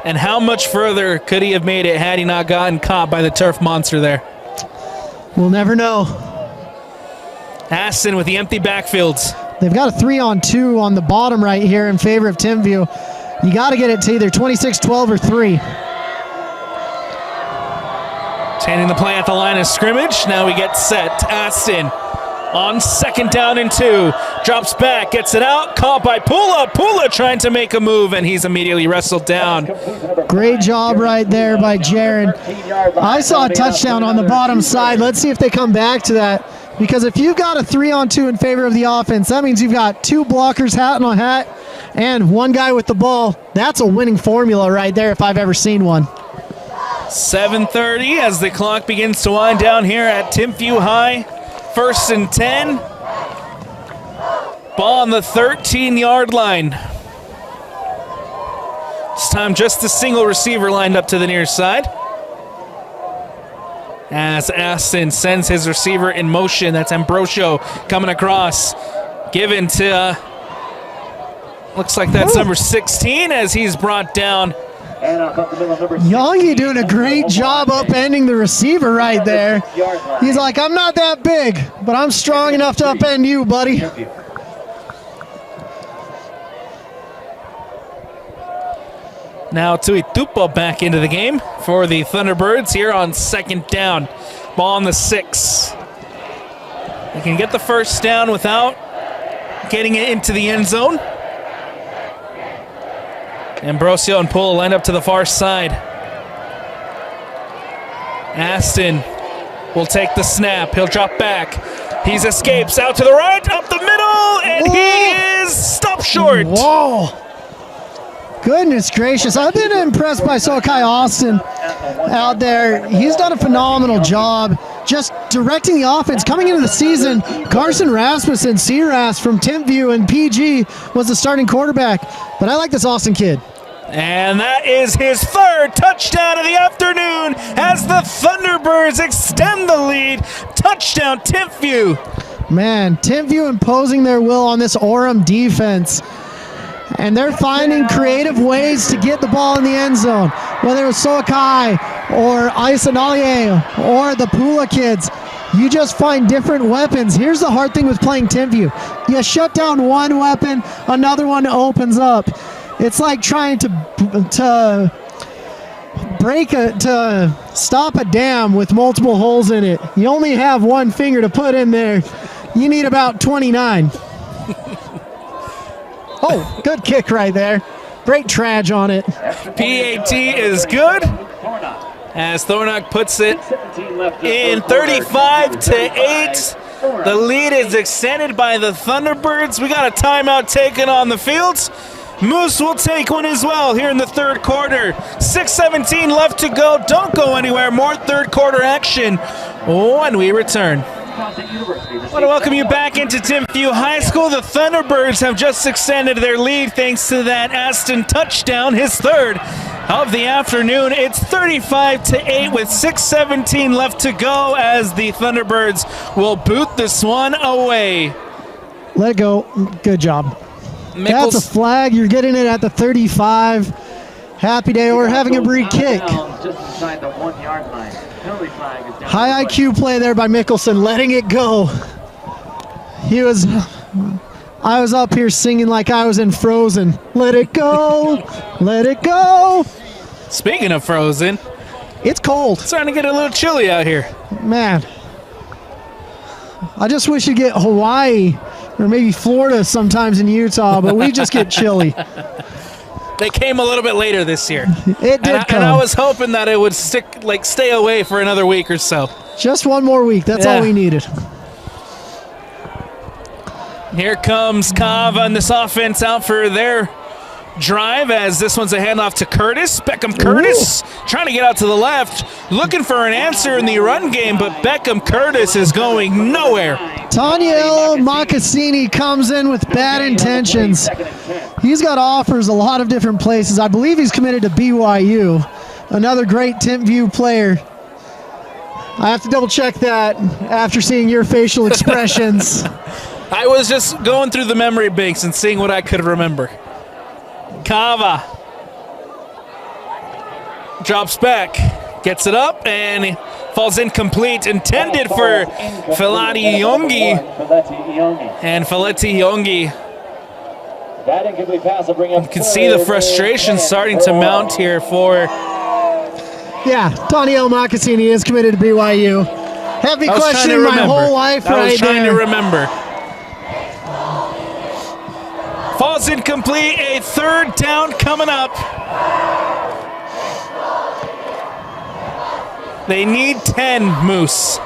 A: And how much further could he have made it had he not gotten caught by the turf monster there?
B: We'll never know.
A: Aston with the empty backfields.
B: They've got a 3-on-2 on the bottom right here in favor of Timpview. You got to get it to either 26-12 or 3.
A: Standing the play at the line of scrimmage. Now we get set. Aston on 2nd down and 2. Drops back, gets it out. Caught by Pula. Pula trying to make a move, and he's immediately wrestled down.
B: Great job right there by Jaron. I saw a touchdown on the bottom side. Let's see if they come back to that. Because if you've got a 3-on-2 in favor of the offense, that means you've got 2 blockers, hat on hat, and 1 guy with the ball. That's a winning formula right there if I've ever seen one.
A: 7:30 as the clock begins to wind down here at Timpview High. 1st and 10. Ball on the 13-yard line. This time just a single receiver lined up to the near side. As Aston sends his receiver in motion. That's Ambrosio coming across. Given to, looks like that's number 16 as he's brought down.
B: Youngie doing a great job upending the receiver right there. He's like, I'm not that big, but I'm strong enough to upend you, buddy.
A: Now Tui Tupo back into the game for the Thunderbirds here on 2nd down. Ball on the 6. They can get the 1st down without getting it into the end zone. Ambrosio and Pula lined up to the far side. Aston will take the snap. He'll drop back. He escapes out to the right, up the middle, and he is stopped short.
B: Whoa. Goodness gracious. I've been impressed by Sokai Austin out there. He's done a phenomenal job just directing the offense. Coming into the season, Carson Rasmussen, C-Ras from Timpview and PG was the starting quarterback. But I like this Austin kid.
A: And that is his 3rd touchdown of the afternoon as the Thunderbirds extend the lead. Touchdown, Timpview.
B: Man, Timpview imposing their will on this Orem defense. And they're finding creative ways to get the ball in the end zone. Whether it was Sokai or Aisanalier or the Pula kids, you just find different weapons. Here's the hard thing with playing Timpview. You shut down one weapon, another one opens up. It's like trying to stop a dam with multiple holes in it. You only have 1 finger to put in there. You need about 29. Oh, good kick right there. Great traj on it.
A: PAT is good as Thornock puts it in 35-8. The lead is extended by the Thunderbirds. We got a timeout taken on the fields. Moose will take one as well here in the 3rd quarter. 6:17 left to go. Don't go anywhere. More 3rd quarter action when we return. I want to welcome you back into Timpview High School. The Thunderbirds have just extended their lead thanks to that Aston touchdown, his 3rd of the afternoon. It's 35-8 with 6:17 left to go as the Thunderbirds will boot this one away.
B: Let it go. Good job. That's a flag. You're getting it at the 35. Happy day. We're having a free kick.
E: Just inside the 1-yard line. Penalty flag is down.
B: High IQ play there by Mickelson, letting it go. I was up here singing like I was in Frozen. Let it go. Let it go.
A: Speaking of Frozen,
B: it's cold.
A: It's starting to get a little chilly out here.
B: Man, I just wish you'd get Hawaii or maybe Florida sometimes in Utah, but we just get chilly.
A: They came a little bit later this year.
B: It did come.
A: And I was hoping that it would stay away for another week or so.
B: Just one more week. That's all we needed.
A: Here comes Kav on this offense out for their drive as this one's a handoff to Curtis. Beckham Curtis trying to get out to the left, looking for an answer in the run game, but Beckham Curtis is going nowhere.
B: Taniel Mocassini comes in with bad intentions. He's got offers a lot of different places. I believe he's committed to BYU. Another great Timpview player. I have to double check that after seeing your facial expressions.
A: I was just going through the memory banks and seeing what I could remember. Kava drops back, gets it up, and he falls incomplete. Intended for Filati Yongi. And Filati Yongi.
E: That incomplete pass will bring up.
A: You can see the frustration starting to mount here for.
B: Yeah, Taniel Mocassini is committed to BYU. Have me questioning my whole life right there.
A: I was trying to remember. Falls incomplete, a third down coming up. They need 10, Moose.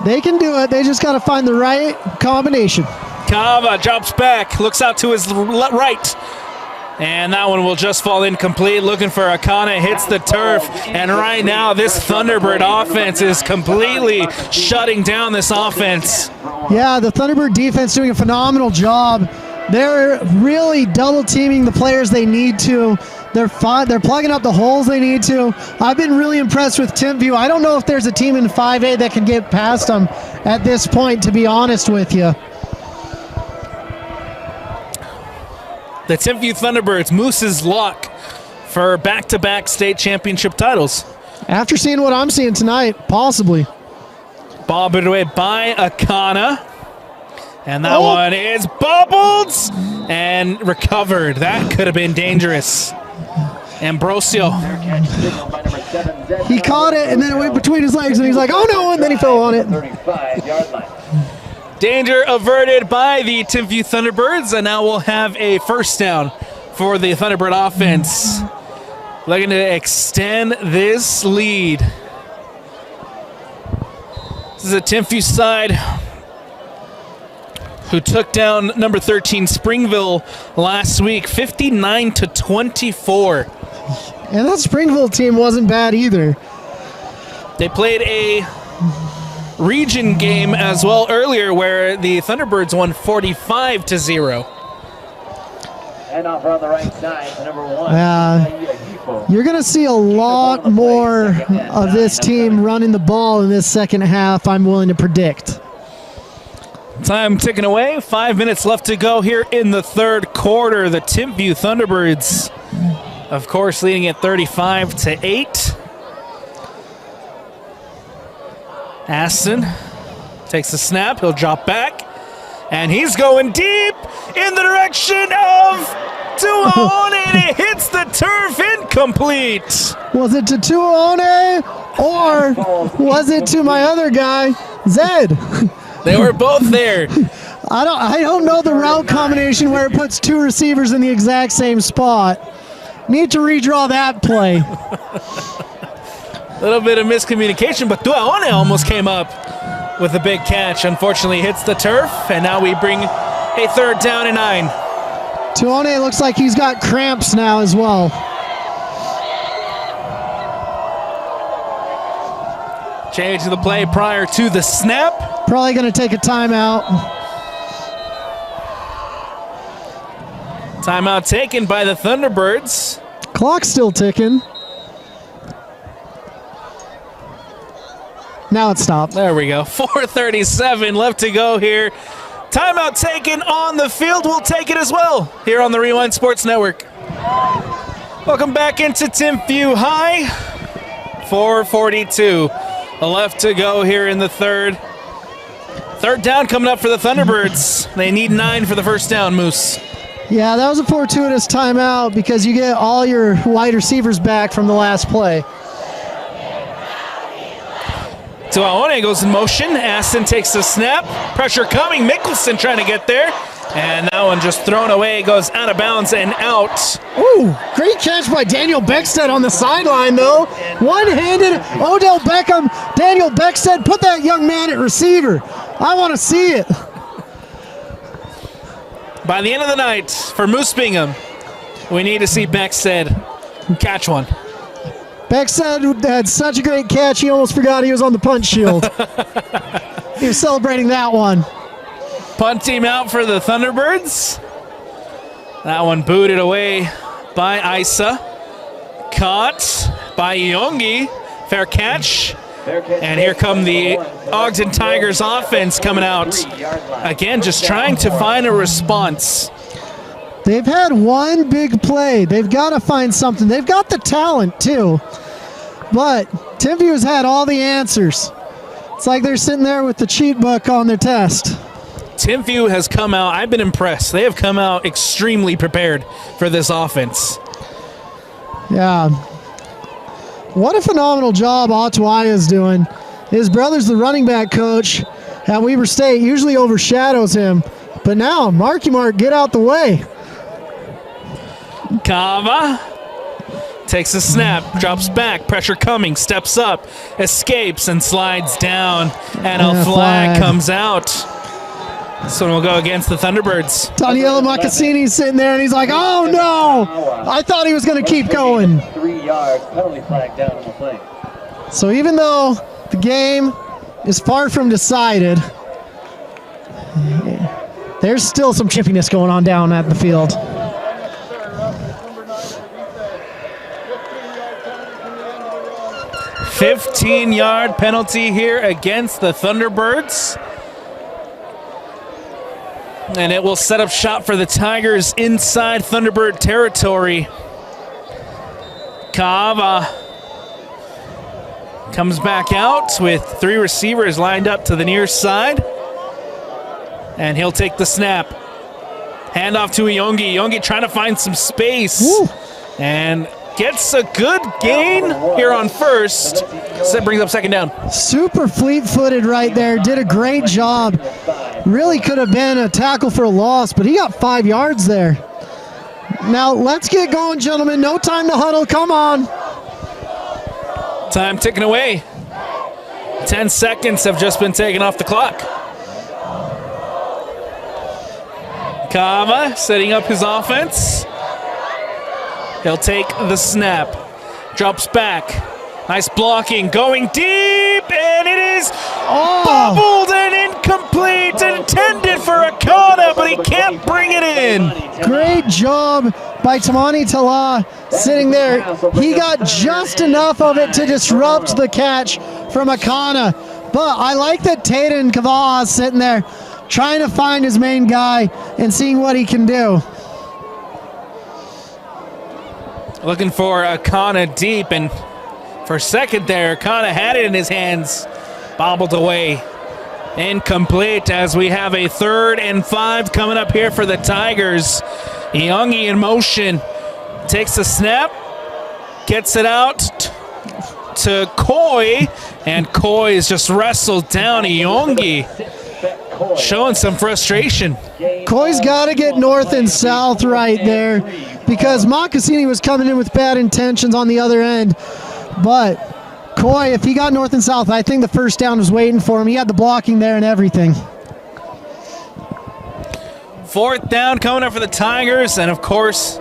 B: They can do it. They just got to find the right combination.
A: Kava drops back, looks out to his right. And that one will just fall incomplete. Looking for Akana, hits the turf. And right now, this Thunderbird offense is completely shutting down this offense.
B: Yeah, the Thunderbird defense doing a phenomenal job. They're really double teaming the players they need to. They're plugging up the holes they need to. I've been really impressed with Timpview. I don't know if there's a team in 5A that can get past them at this point, to be honest with you.
A: The Timpview Thunderbirds, Moose's luck for back-to-back state championship titles.
B: After seeing what I'm seeing tonight, possibly.
A: Ball bit away by Akana. And that one is bobbled and recovered. That could have been dangerous. Ambrosio.
B: He caught it, and then it went between his legs, and he's like, oh no, and then he fell on it.
E: 35-yard line.
A: Danger averted by the Timpview Thunderbirds, and now we'll have a first down for the Thunderbird offense. Looking to extend this lead. This is a Timpview side who took down number 13 Springville last week, 59-24.
B: And that Springville team wasn't bad either.
A: They played a region game as well earlier where the Thunderbirds won 45-0.
E: And off on the right side, number 1.
B: You're going to see a lot more of this team running the ball in this second half, I'm willing to predict.
A: Time ticking away. 5 minutes left to go here in the third quarter. The Timpview Thunderbirds, of course, leading at 35-8. Aston takes the snap. He'll drop back. And he's going deep in the direction of Tuaone. And it hits the turf, incomplete.
B: Was it to Tuaone or was it to my other guy, Zed?
A: They were both there.
B: I don't know the route combination where it puts two receivers in the exact same spot. Need to redraw that play.
A: A little bit of miscommunication, but Tuaone almost came up with a big catch. Unfortunately, hits the turf, and now we bring a third down and 9.
B: Tuaone looks like he's got cramps now as well.
A: Change to the play prior to the snap.
B: Probably going to take a timeout.
A: Timeout taken by the Thunderbirds.
B: Clock's still ticking. Now it stopped.
A: There we go. 4:37 left to go here. Timeout taken on the field. We'll take it as well here on the Rewind Sports Network. Welcome back into Timpview High. 4:42 left to go here in the third. Third down coming up for the Thunderbirds. They need 9 for the first down, Moose.
B: Yeah, that was a fortuitous timeout because you get all your wide receivers back from the last play.
A: Tuaone goes in motion. Aston takes the snap. Pressure coming. Mickelson trying to get there. And that one just thrown away. Goes out of bounds and out.
B: Ooh, great catch by Daniel Beckstead on the sideline, though. One-handed Odell Beckham. Daniel Beckstead, put that young man at receiver. I want to see it.
A: By the end of the night, for Moose Bingham, we need to see Beckstead catch one.
B: Beckstead had such a great catch, he almost forgot he was on the punch shield. He was celebrating that one.
A: Punt team out for the Thunderbirds. That one booted away by Isa. Caught by Yongi. Fair catch. And here come the Ogden Tigers offense coming out. Again, just trying to find a response.
B: They've had one big play. They've got to find something. They've got the talent, too. But Timpview has had all the answers. It's like they're sitting there with the cheat book on their test.
A: Timpview has come out, I've been impressed. They have come out extremely prepared for this offense.
B: Yeah. What a phenomenal job Otawaya is doing. His brother's the running back coach at Weber State, usually overshadows him. But now, Marky Mark, get out the way.
A: Kava takes a snap, drops back, pressure coming, steps up, escapes and slides down, and a flag comes out. This one will go against the Thunderbirds.
B: Daniele Macassini's sitting there and he's like, oh no! I thought he was going to keep going.
E: 3 yards, penalty flag down on the play.
B: So even though the game is far from decided, there's still some chippiness going on down at the field.
A: 15-yard penalty here against the Thunderbirds. And it will set up shop for the Tigers inside Thunderbird territory. Kava comes back out with 3 receivers lined up to the near side. And he'll take the snap. Handoff to Iongi. Iongi trying to find some space.
B: Woo.
A: And gets a good gain here on first. So that brings up second down.
B: Super fleet-footed right there. Did a great job. Really could have been a tackle for a loss, but he got 5 yards there. Now, let's get going, gentlemen. No time to huddle. Come on.
A: Time ticking away. 10 seconds have just been taken off the clock. Kava setting up his offense. He'll take the snap. Drops back. Nice blocking. Going deep, and it is bobbled and incomplete. Intended for Akana, but he can't bring it in.
B: Great job by Tamani Tala sitting there. He got just enough of it to disrupt the catch from Akana. But I like that Taden Kava'a is sitting there trying to find his main guy and seeing what he can do.
A: Looking for Akana deep, and for a second there, Akana had it in his hands. Bobbled away. Incomplete as we have a 3rd and 5 coming up here for the Tigers. Iongi in motion. Takes the snap. Gets it out to Coy. And Coy is just wrestled down. Iongi showing some frustration.
B: Coy's got to get north and south right there because Mocassini was coming in with bad intentions on the other end. But Coy, if he got north and south, I think the first down was waiting for him. He had the blocking there and everything.
A: 4th down coming up for the Tigers, and of course,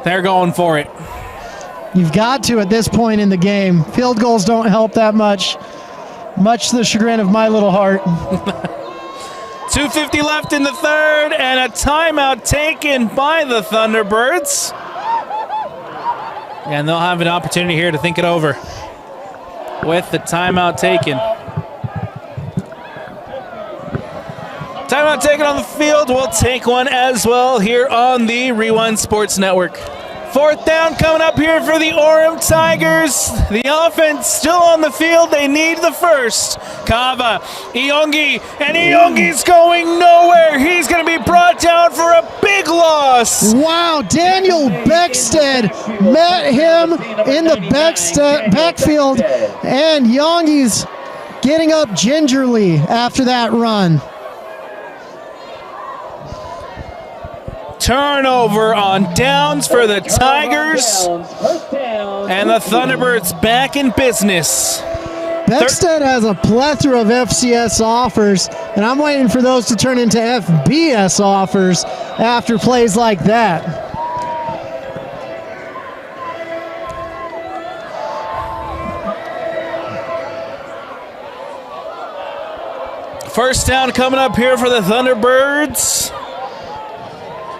A: they're going for it.
B: You've got to at this point in the game. Field goals don't help that much. Much to the chagrin of my little heart.
A: 2:50 left in the 3rd, and a timeout taken by the Thunderbirds. And they'll have an opportunity here to think it over with the timeout taken. Timeout taken on the field. We'll take one as well here on the Rewind Sports Network. 4th down coming up here for the Orem Tigers. The offense still on the field. They need the first. Kava, Iongi, and Iongi's going nowhere. He's going to be brought down for a big loss.
B: Wow, Daniel Beckstead met him in the backfield, and Iongi's getting up gingerly after that run.
A: Turnover on downs for the Tigers. And the Thunderbirds back in business.
B: Beckstead has a plethora of FCS offers, and I'm waiting for those to turn into FBS offers after plays like that.
A: First down coming up here for the Thunderbirds.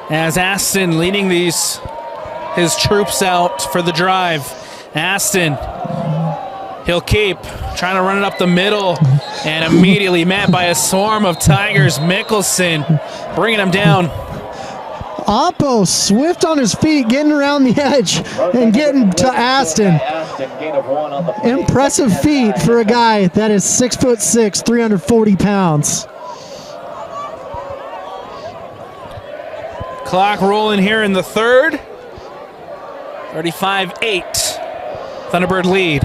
A: As Aston leading his troops out for the drive. Aston, he'll keep trying to run it up the middle and immediately met by a swarm of Tigers. Mickelson bringing him down.
B: Oppo swift on his feet, getting around the edge and getting to Aston. Impressive feat for a guy that is 6'6", 340 pounds.
A: Clock rolling here in the third. 35-8. Thunderbird lead.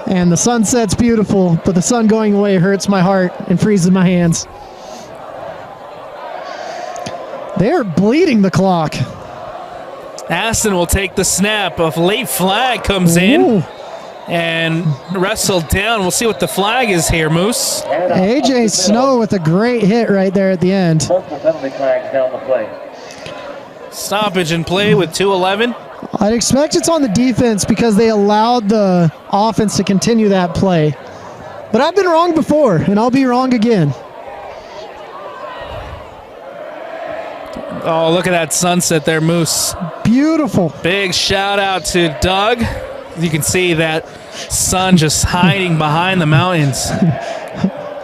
B: And the sunset's beautiful, but the sun going away hurts my heart and freezes my hands. They're bleeding the clock.
A: Aston will take the snap. A late flag comes in and wrestled down. We'll see what the flag is here, Moose.
B: AJ Snow with a great hit right there at the end.
E: Multiple penalty flags down the play.
A: Stoppage in play with 2:11.
B: I'd expect it's on the defense because they allowed the offense to continue that play. But I've been wrong before, and I'll be wrong again.
A: Oh, look at that sunset there, Moose.
B: Beautiful.
A: Big shout out to Doug. You can see that sun just hiding behind the mountains.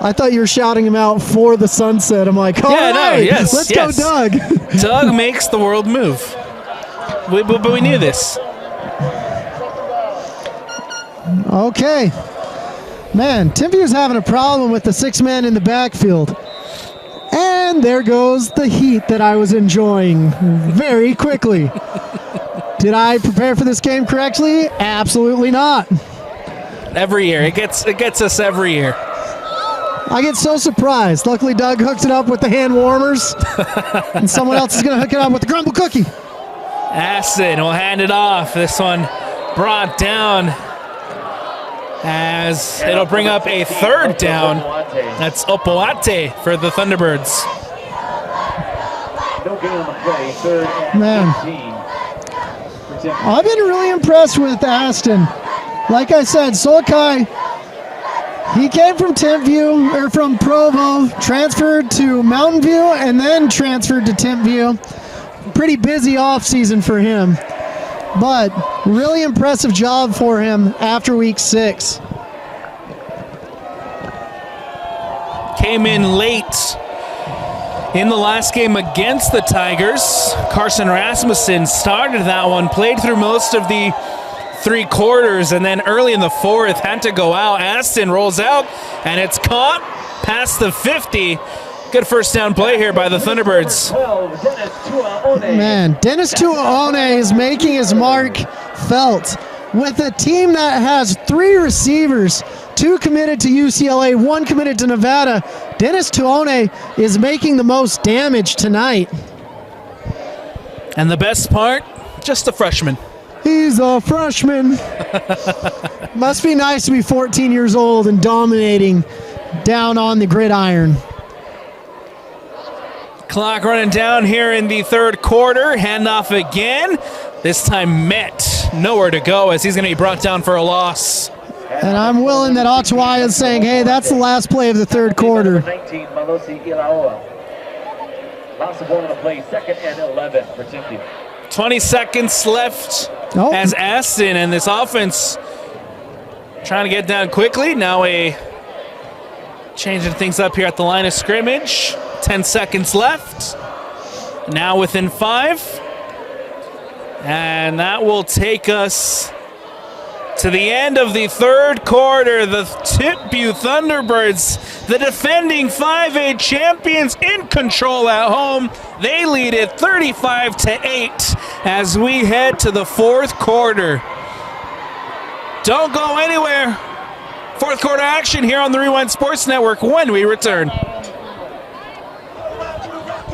B: I thought you were shouting him out for the sunset. I'm like, all right, let's go, Doug.
A: Doug makes the world move. But we knew this.
B: Okay. Man, Timpview's having a problem with the 6 men in the backfield. And there goes the heat that I was enjoying very quickly. Did I prepare for this game correctly? Absolutely not.
A: Every year. It gets us every year.
B: I get so surprised. Luckily, Doug hooked it up with the hand warmers. And someone else is going to hook it up with the grumble cookie.
A: Aston will hand it off. This one brought down as it'll bring up a third down. That's Opoate for the Thunderbirds.
E: No gain on the play, third and
B: Man.
E: 18.
B: I've been really impressed with Aston. Like I said, Solkai, he came from Timpview, or from Provo, transferred to Mountain View, and then transferred to Timpview. Pretty busy off season for him, but really impressive job for him after week 6.
A: Came in late in the last game against the Tigers. Carson Rasmussen started that one, played through most of the 3 quarters, and then early in the 4th had to go out. Aston rolls out, and it's caught past the 50. Good first down play here by the Thunderbirds.
B: Man, Dennis Tuaone is making his mark felt. With a team that has 3 receivers, 2 committed to UCLA, 1 committed to Nevada, Dennis Tuaone is making the most damage tonight.
A: And the best part, just a freshman.
B: He's a freshman. Must be nice to be 14 years old and dominating down on the gridiron.
A: Clock running down here in the 3rd quarter. Handoff again. This time Met nowhere to go as he's going to be brought down for a loss.
B: And I'm willing that Ottawa is saying, hey, that's the last play of the 3rd quarter.
E: 19, Malosi Ilaoa. Loss of ball on the play, 2nd and 11 for Timpview.
A: 20 seconds left as Aston and this offense trying to get down quickly. Now changing things up here at the line of scrimmage. 10 seconds left. Now within 5. And that will take us to the end of the 3rd quarter. The Timpview Thunderbirds, the defending 5A champions, in control at home. They lead it 35-8 as we head to the 4th quarter. Don't go anywhere. 4th quarter action here on the Rewind Sports Network when we return.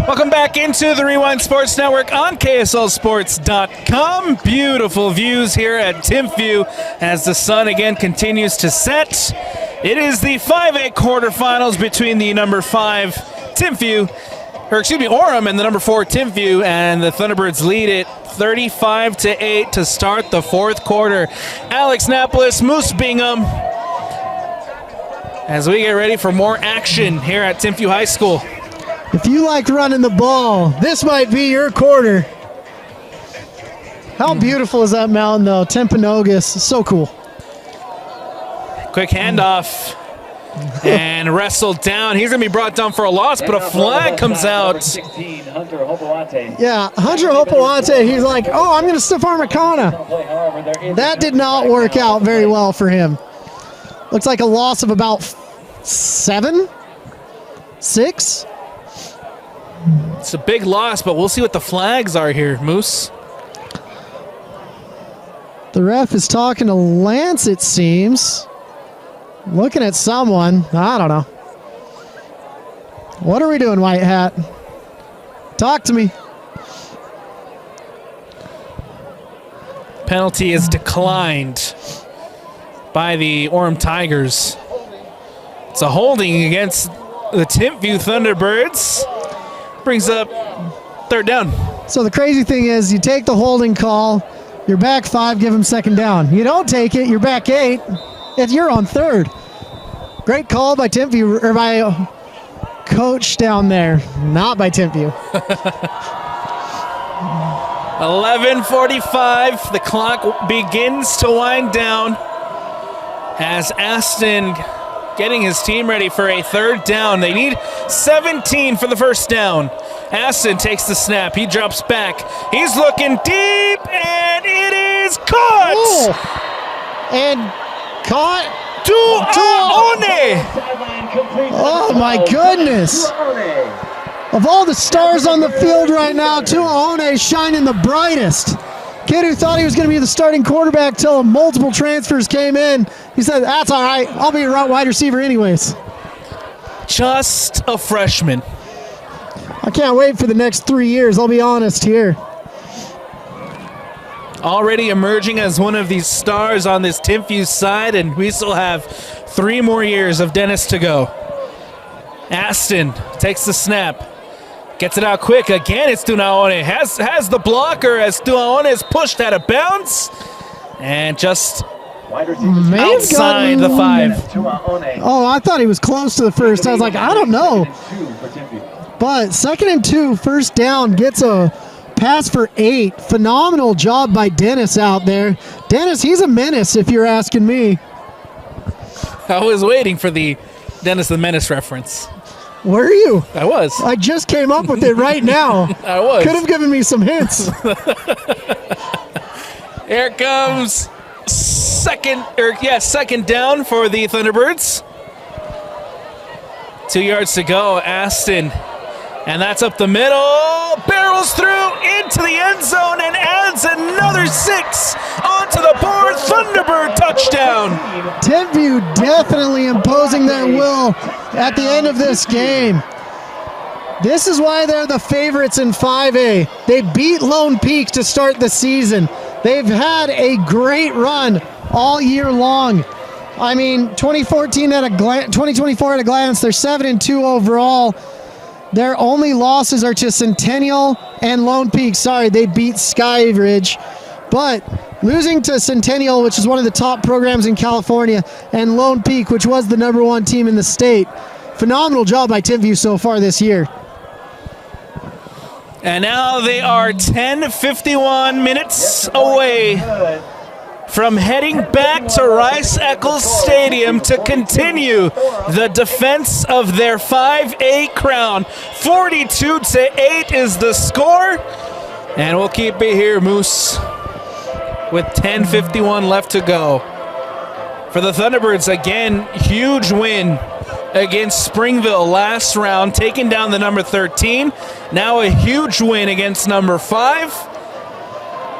A: Welcome back into the Rewind Sports Network on KSLSports.com. Beautiful views here at Timpview as the sun again continues to set. It is the 5A quarterfinals between the number 5 Orem and the number 4 Timpview, and the Thunderbirds lead it 35-8 to start the 4th quarter. Alex Napolis, Moose Bingham. as we get ready for more action here at Timpview High School.
B: If you like running the ball, this might be your quarter. How beautiful is that mountain, though? Timpanogos, so cool.
A: Quick handoff and wrestled down. He's going to be brought down for a loss, but a flag comes out.
E: 16, Hunter Hopoate.
B: Yeah, Hunter Hopoate, he's like, oh, I'm going to stiff arm Akana. That did not work out very well for him. Looks like a loss of about 7, 6.
A: It's a big loss, but we'll see what the flags are here, Moose.
B: The ref is talking to Lance, it seems. Looking at someone. I don't know. What are we doing, White Hat? Talk to me.
A: Penalty is declined by the Orem Tigers. It's a holding against the Timpview Thunderbirds. Brings up third down.
B: So the crazy thing is you take the holding call, you're back 5, give him second down. You don't take it, you're back 8, if you're on third. Great call by Timpview, or by coach down there, not by Timpview.
A: 11:45, the clock begins to wind down as Aston getting his team ready for a third down. They need 17 for the first down. Aston takes the snap. He drops back. He's looking deep, and it is caught!
B: Oh. And caught.
A: Tuaone!
B: Oh, my goodness. Of all the stars on the field right now, Tuaone shining the brightest. Kid who thought he was going to be the starting quarterback till multiple transfers came in. He said, that's all right. I'll be a wide receiver anyways.
A: Just a freshman.
B: I can't wait for the next 3 years, I'll be honest here.
A: Already emerging as one of these stars on this Timpview side, and we still have 3 more years of Dennis to go. Aston takes the snap. Gets it out quick. Again, it's Tuaone. Has the blocker as Tuaone is pushed out of bounds. And just outside the 5.
B: Oh, I thought he was close to the first. I was like, I don't know. But 2nd and 2, first down, gets a pass for 8. Phenomenal job by Dennis out there. Dennis, he's a menace if you're asking me.
A: I was waiting for the Dennis the Menace reference.
B: Were you?
A: I was.
B: I just came up with it right now.
A: I was.
B: Could have given me some hints.
A: Here comes second down for the Thunderbirds. 2 yards to go. Aston. And that's up the middle. Barrels through into the end zone and adds another 6 onto the board. Thunderbird touchdown.
B: Timpview definitely imposing their will at the end of this game. This is why they're the favorites in 5A. They beat Lone Peak to start the season. They've had a great run all year long. I mean, 2024 at a glance, they're 7-2 overall. Their only losses are to Centennial and Lone Peak. Sorry, they beat Skyridge. But losing to Centennial, which is one of the top programs in California, and Lone Peak, which was the #1 team in the state. Phenomenal job by Timpview so far this year.
A: And now they are 10:51 minutes away from heading back to Rice-Eccles Stadium to continue the defense of their 5A crown. 42-8 is the score, and we'll keep it here, Moose, with 10:51 left to go. For the Thunderbirds, again, huge win against Springville last round, taking down the number 13. Now a huge win against number 5.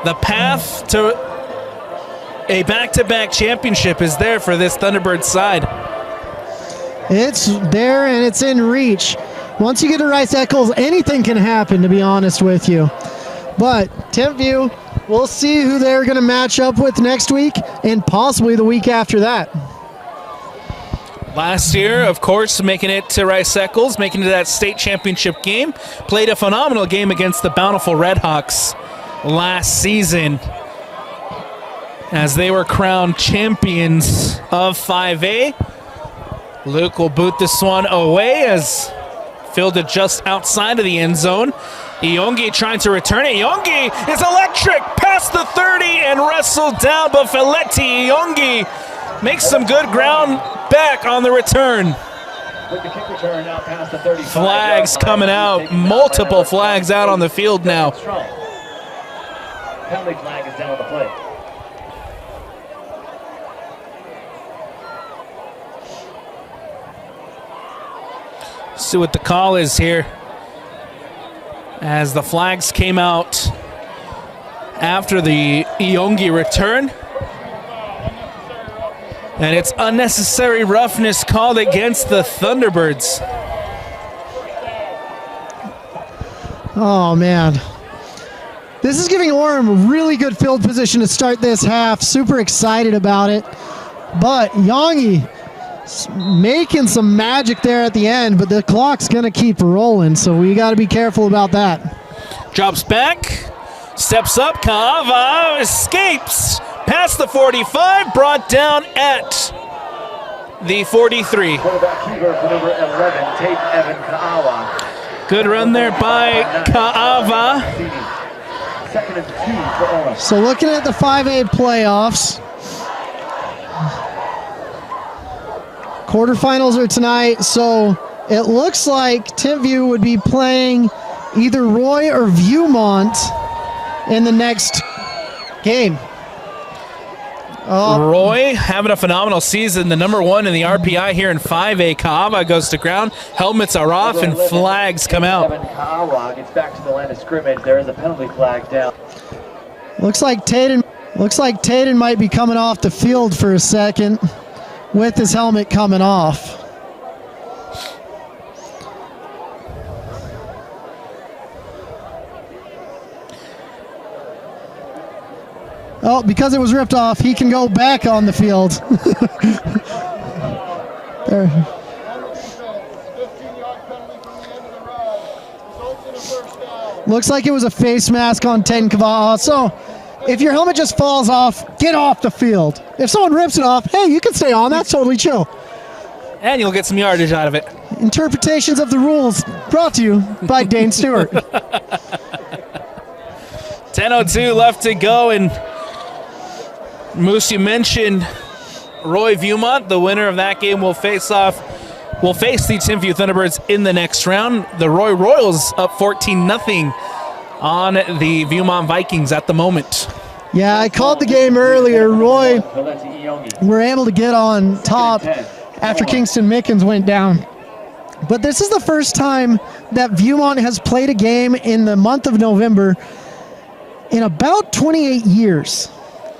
A: The path to a back-to-back championship is there for this Thunderbird side.
B: It's there and it's in reach. Once you get to Rice-Eccles, anything can happen, to be honest with you. But Timpview, we'll see who they're going to match up with next week and possibly the week after that.
A: Last year, of course, making it to Rice-Eccles, making it to that state championship game. Played a phenomenal game against the Bountiful Redhawks last season, as they were crowned champions of 5A. Luke will boot this one away as fielded just outside of the end zone. Iongi trying to return it. Iongi is electric past the 30 and wrestled down, but Felletti Iongi makes some good ground back on the return.
E: With the kick return now past the 35.
A: Flags coming out, multiple flags out on the field now.
E: Penalty flag is down on the play.
A: See what the call is here as the flags came out after the Iongi return. And it's unnecessary roughness called against the Thunderbirds.
B: Oh, man. This is giving Orem a really good field position to start this half. Super excited about it. But Iongi making some magic there at the end, but the clock's going to keep rolling, so we got to be careful about that.
A: Drops back, steps up, Kaava escapes past the 45, brought down at the 43.
E: Quarterback keeper for number 11, Tate Evan Ka'awa.
A: Good run there by Kaava.
E: Second and 2 for Orem.
B: So looking at the 5A playoffs, quarterfinals are tonight, so it looks like Timpview would be playing either Roy or Viewmont in the next game.
A: Roy having a phenomenal season, the number one in the RPI here in 5A. Kaava goes to ground, helmets are off, and flags come out.
E: Evan Ka'awa gets back to the line of scrimmage. There is a penalty flag down.
B: Looks like Taden might be coming off the field for a second with his helmet coming off. Oh, because it was ripped off, he can go back on the field. There.
D: 15-yard penalty from the end of the run. Results in a first down.
B: Looks like it was a face mask on Ten Kava'a. So if your helmet just falls off, get off the field. If someone rips it off, hey, you can stay on. That's totally chill.
A: And you'll get some yardage out of it.
B: Interpretations of the rules brought to you by Dane Stewart.
A: 10:02 left to go, and Moose, you mentioned Roy Viewmont. The winner of that game will face the Timpview Thunderbirds in the next round. The Roy Royals up 14-0 on the Viewmont Vikings at the moment.
B: Yeah, I called the game earlier. Roy were able to get on top after Kingston Mickens went down. But this is the first time that Viewmont has played a game in the month of November in about 28 years.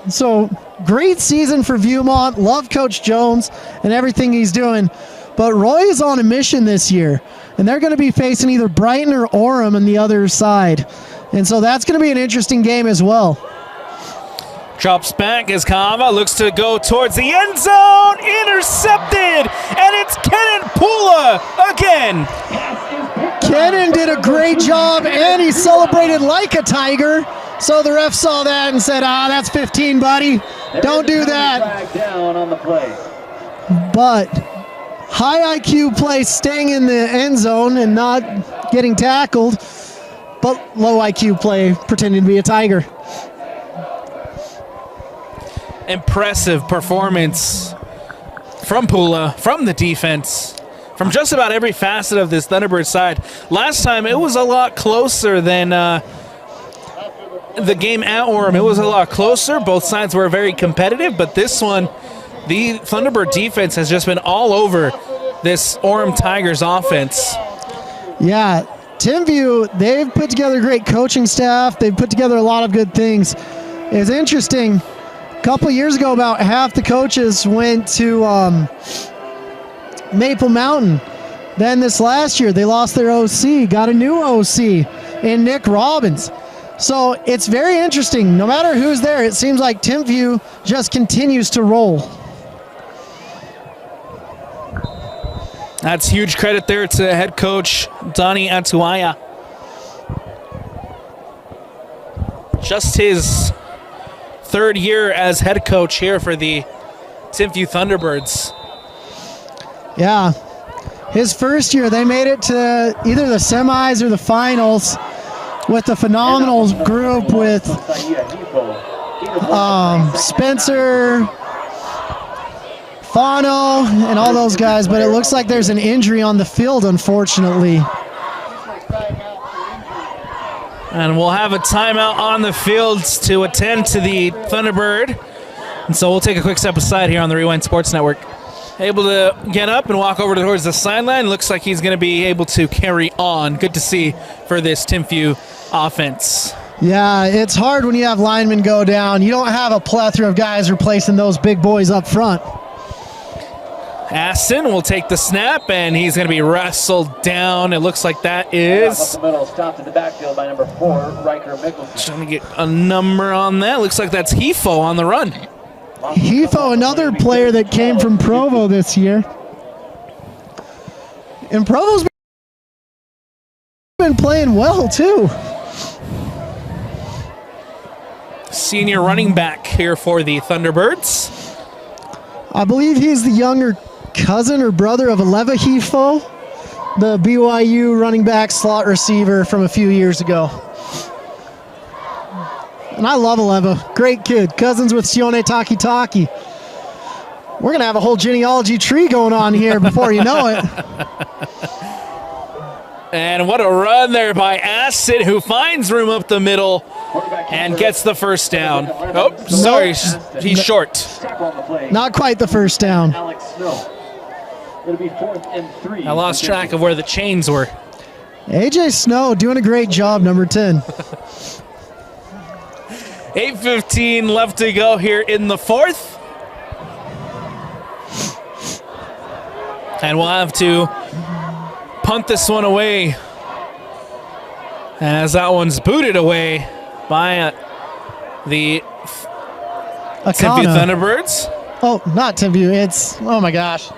B: So great season for Viewmont. Love Coach Jones and everything he's doing. But Roy is on a mission this year, and they're going to be facing either Brighton or Orem on the other side. And so that's going to be an interesting game as well.
A: Drops back as Kaava looks to go towards the end zone. Intercepted, and it's Kenan Pula again.
B: Kenan did a great job, and he celebrated like a tiger. So the ref saw that and said, that's 15, buddy. Don't do that.
E: Down on the play.
B: But high IQ play, staying in the end zone and not getting tackled. But low IQ play, pretending to be a tiger.
A: Impressive performance from Pula, from the defense, from just about every facet of this Thunderbird side. Last time it was a lot closer than the game at Orem. It was a lot closer. Both sides were very competitive, but this one, the Thunderbird defense has just been all over this Orem Tigers offense.
B: Yeah, Timpview, they've put together a great coaching staff. They've put together a lot of good things. It's interesting. A couple years ago, about half the coaches went to Maple Mountain. Then this last year, they lost their OC, got a new OC in Nick Robbins. So it's very interesting. No matter who's there, it seems like Timpview just continues to roll.
A: That's huge credit there to head coach Donnie Atuaya. Just his third year as head coach here for the Timpview Thunderbirds.
B: Yeah. His first year, they made it to either the semis or the finals with the phenomenal group with Spencer, Fano, and all those guys, but it looks like there's an injury on the field, unfortunately.
A: And we'll have a timeout on the fields to attend to the Thunderbird. And so we'll take a quick step aside here on the Rewind Sports Network. Able to get up and walk over towards the sideline. Looks like he's going to be able to carry on. Good to see for this Timpview offense.
B: Yeah, it's hard when you have linemen go down. You don't have a plethora of guys replacing those big boys up front.
A: Aston will take the snap, and he's going to be wrestled down. It looks like that is...
E: The middle, stopped in the backfield by number 4, Riker Mickelson.
A: Trying to get a number on that. Looks like that's Hefo on the run.
B: Hefo, another player that came from Provo this year. And Provo's been playing well, too.
A: Senior running back here for the Thunderbirds.
B: I believe he's the younger cousin or brother of Aleva Hefo, the BYU running back slot receiver from a few years ago. And I love Aleva. Great kid. Cousins with Sione Takitaki. We're going to have a whole genealogy tree going on here before you know it.
A: And what a run there by Aston, who finds room up the middle and gets the first down. Oh, sorry, he's short.
B: Not quite the first down.
E: Alex Snow. It'll be 4th and 3.
A: I lost track of where the chains were.
B: AJ Snow doing a great job, number 10.
A: 8:15 left to go here in the 4th. And we'll have to punt this one away, as that one's booted away by the Timpview Thunderbirds.
B: Oh, not Timpview. It's, oh my gosh.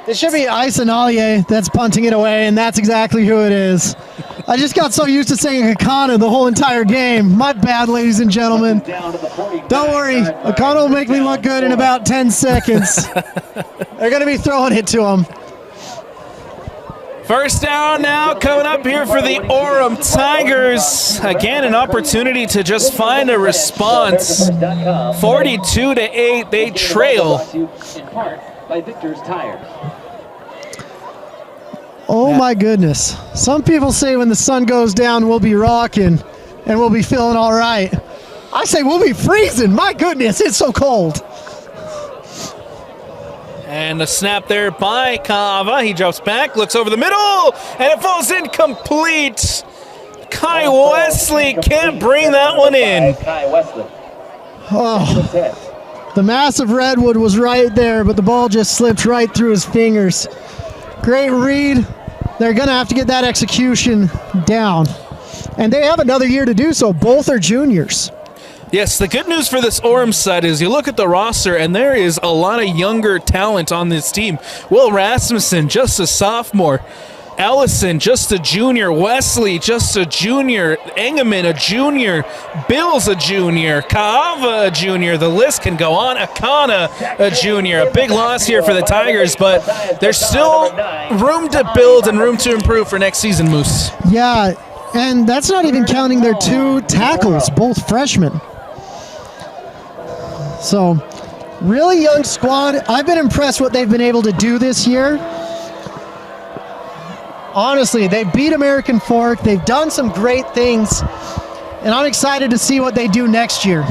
B: It should be Isanalier that's punting it away, and that's exactly who it is. I just got so used to saying Akana the whole entire game. My bad, ladies and gentlemen. Don't worry, Akana will make me look good in about 10 seconds. They're going to be throwing it to him.
A: First down now coming up here for the Orem Tigers. Again, an opportunity to just find a response. 42-8, they trail.
E: In part by Victor's Tires.
B: Oh my goodness. Some people say when the sun goes down, we'll be rocking and we'll be feeling all right. I say we'll be freezing. My goodness, it's so cold.
A: And a snap there by Kava. He drops back, looks over the middle, and it falls incomplete. Kai Wesley can't bring that one in.
E: Kai Wesley.
B: Oh, the massive redwood was right there, but the ball just slipped right through his fingers. Great read. They're going to have to get that execution down. And they have another year to do so. Both are juniors.
A: Yes, the good news for this Orem side is you look at the roster, and there is a lot of younger talent on this team. Will Rasmussen, just a sophomore. Ellison, just a junior. Wesley, just a junior. Engeman, a junior. Bill's a junior. Kaava, a junior. The list can go on. Akana, a junior. A big loss here for the Tigers, but there's still room to build and room to improve for next season, Moose.
B: Yeah, and that's not even counting their 2 tackles, both freshmen. So, really young squad. I've been impressed what they've been able to do this year. Honestly, they beat American Fork. They've done some great things, and I'm excited to see what they do next year.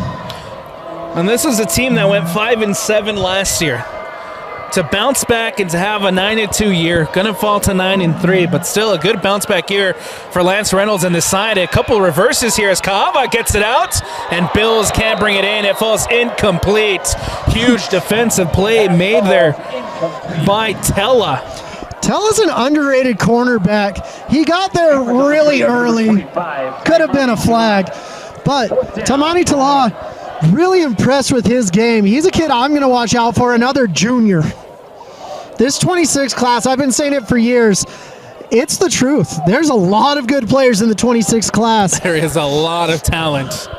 A: And this is a team that went 5-7 last year. To bounce back and to have a 9-2 year, gonna fall to 9-3, but still a good bounce back year for Lance Reynolds and this side. A couple reverses here as Kaava gets it out, and Bills can't bring it in. It falls incomplete. Huge defensive play made there by Tella.
B: Tella's an underrated cornerback. He got there really early. Could have been a flag. But Tamani Tala, really impressed with his game. He's a kid I'm going to watch out for, another junior. This 26 class, I've been saying it for years, it's the truth. There's a lot of good players in the 26 class.
A: There is a lot of talent.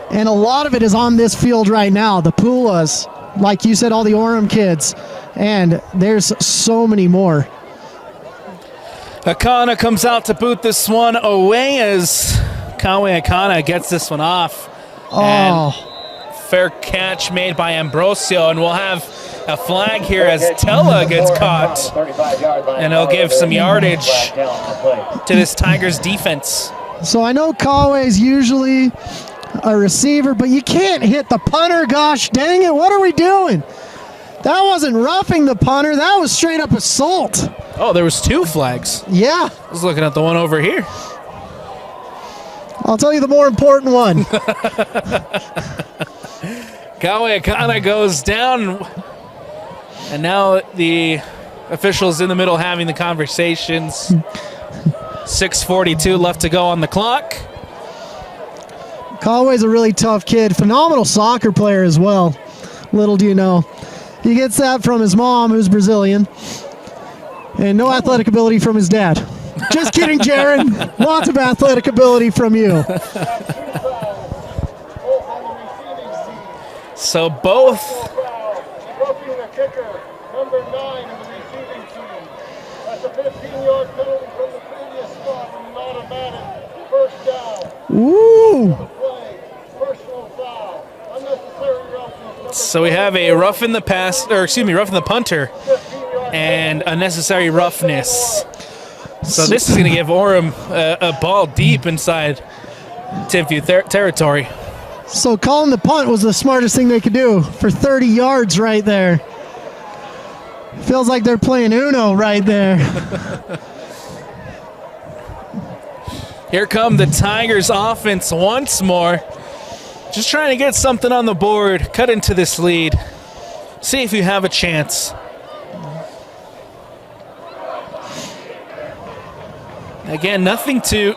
B: And a lot of it is on this field right now. The Pulas, like you said, all the Orem kids, and there's so many more.
A: Akana comes out to boot this one away as Kawe Akana gets this one off. And fair catch made by Ambrosio, and we'll have a flag here as Tella gets caught. And he'll give some yardage to this Tigers defense.
B: So I know Kawe's usually a receiver, but you can't hit the punter. Gosh dang it, what are we doing? That wasn't roughing the punter, that was straight up assault.
A: Oh, there was 2 flags.
B: Yeah.
A: I was looking at the one over here.
B: I'll tell you the more important one.
A: Kawe Akana goes down, and now the officials in the middle having the conversations. 6:42 left to go on the clock.
B: Kawe's a really tough kid, phenomenal soccer player as well. Little do you know. He gets that from his mom, who's Brazilian, and no athletic ability from his dad. Just kidding, Jaron. Lots of athletic ability from you.
A: So both.
D: Roughing the kicker, number 9 in the receiving team. That's a 15-yard penalty from the previous spot and an automatic first down.
B: Ooh.
D: Play, personal foul, unnecessary roughness.
A: So we have a roughing the punter, and unnecessary roughness. So this is going to give Orem a ball deep inside Timpview territory.
B: So calling the punt was the smartest thing they could do for 30 yards right there. Feels like they're playing Uno right there.
A: Here come the Tigers offense once more. Just trying to get something on the board, cut into this lead. See if you have a chance. Again, nothing to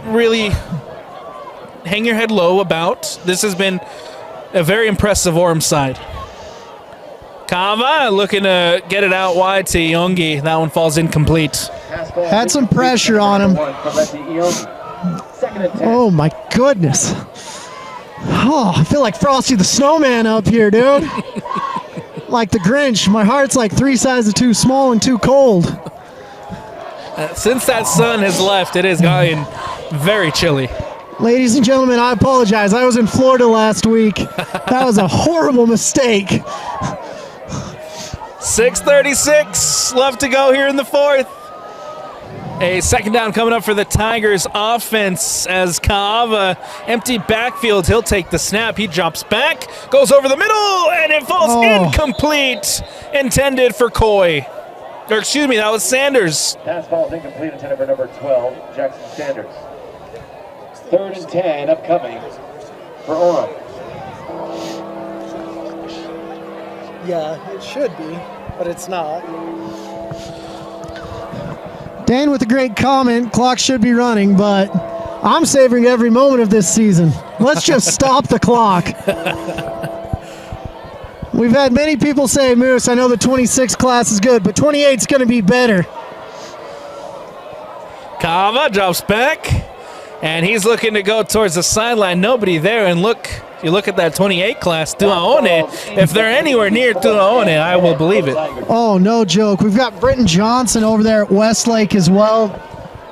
A: really hang your head low about. This has been a very impressive Orem side. Kava looking to get it out wide to Yongi. That one falls incomplete.
B: Had some pressure on him. Oh my goodness. Oh, I feel like Frosty the Snowman up here, dude. Like the Grinch. My heart's like 3 sizes too small and too cold.
A: Since that sun has left, it has gotten very chilly.
B: Ladies and gentlemen, I apologize. I was in Florida last week. That was a horrible mistake.
A: 6:36 left to go here in the fourth. A second down coming up for the Tigers offense as Kaava, empty backfield. He'll take the snap. He drops back, goes over the middle, and it falls incomplete. Intended for Coy. Or excuse me, that was Sanders.
E: Pass ball incomplete, intended for number 12, Jackson Sanders. 3rd and 10 upcoming for Orem.
B: Yeah, it should be, but it's not. Dan with a great comment, clock should be running, but I'm savoring every moment of this season. Let's just stop the clock. We've had many people say, Moose, I know the 26 class is good, but 28 is going to be better.
A: Kava drops back, and he's looking to go towards the sideline. Nobody there, and look, you look at that 28 class, Tuaone. If they're anywhere near Tuaone, I will believe it.
B: Oh, no joke. We've got Britton Johnson over there at Westlake as well.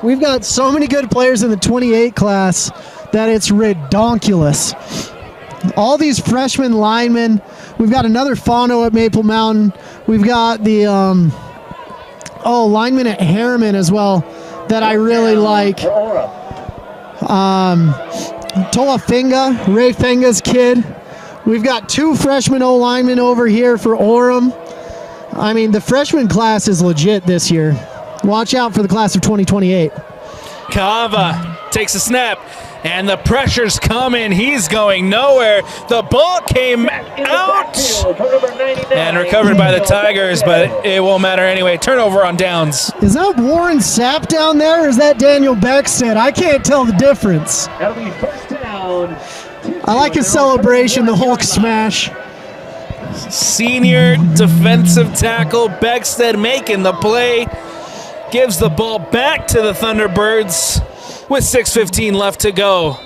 B: We've got so many good players in the 28 class that it's redonkulous. All these freshman linemen. We've got another Fano at Maple Mountain. We've got the lineman at Harriman as well that I really like. Toa Finga, Ray Finga's kid. We've got 2 freshman O-linemen over here for Orem. I mean, the freshman class is legit this year. Watch out for the class of 2028.
A: Kava takes a snap, and the pressure's coming. He's going nowhere. The ball came out and recovered by the Tigers, but it won't matter anyway. Turnover on downs.
B: Is that Warren Sapp down there, or is that Daniel Beckstead? I can't tell the difference.
E: That'll be first down.
B: I like his celebration, the Hulk smash.
A: Senior defensive tackle Beckstead making the play. Gives the ball back to the Thunderbirds with 6:15 left to go.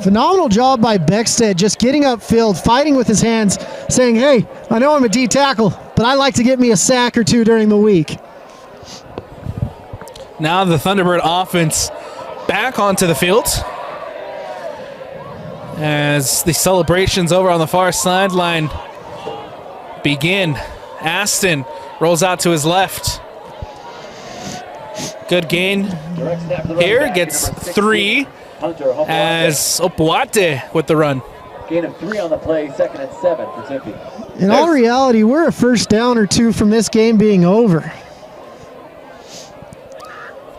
B: Phenomenal job by Beckstead, just getting upfield, fighting with his hands, saying, hey, I know I'm a D tackle, but I like to get me a sack or two during the week.
A: Now the Thunderbird offense back onto the field as the celebrations over on the far sideline begin. Aston rolls out to his left. Good gain here, gets 3 as Opuate with the run.
E: Gain of 3 on the play, 2nd and 7 for Timpview.
B: In all reality, we're a first down or 2 from this game being over.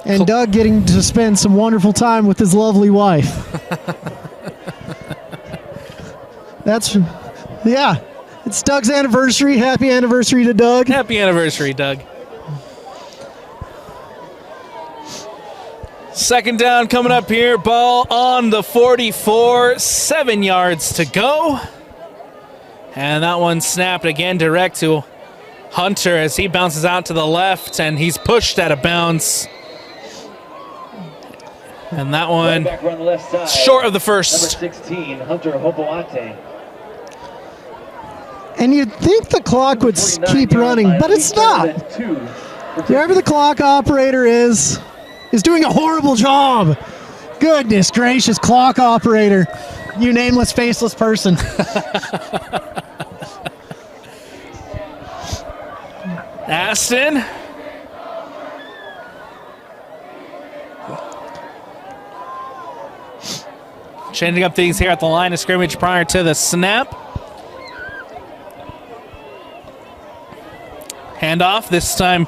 B: And Doug getting to spend some wonderful time with his lovely wife. It's Doug's anniversary. Happy anniversary to Doug.
A: Happy anniversary, Doug. Second down coming up here. Ball on the 44. 7 yards to go. And that one snapped again direct to Hunter as he bounces out to the left, and he's pushed out of bounds. And that one short of the first.
E: Number 16, Hunter Hopoate.
B: And you'd think the clock would keep running, but it's not. Whoever the clock operator is doing a horrible job. Goodness gracious, clock operator. You nameless, faceless person.
A: Aston. Changing up things here at the line of scrimmage prior to the snap. Handoff this time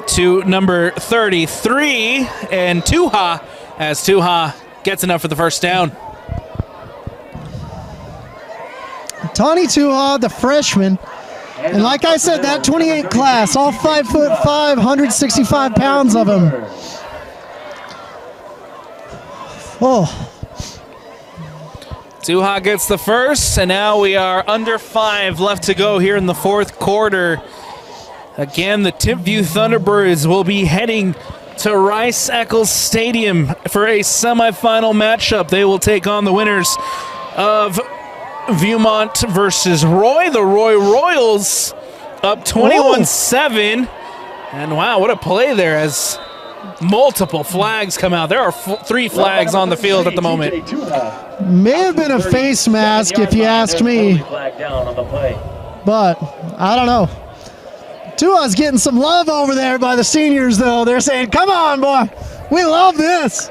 A: to number 33 and Tuha as Tuha gets enough for the first down.
B: Tawny Tuha, the freshman. And like I said, that 28 class, all 5'5", 165 pounds of him. Oh.
A: Tuha gets the first, and now we are under 5 left to go here in the fourth quarter. Again, the Timpview Thunderbirds will be heading to Rice-Eccles Stadium for a semifinal matchup. They will take on the winners of Viewmont versus Roy. The Roy Royals up 21-7. And wow, what a play there as multiple flags come out. There are 3 flags on the field at the moment.
B: May have been a face mask if you ask me. But I don't know. Tua's getting some love over there by the seniors, though. They're saying, come on, boy. We love this.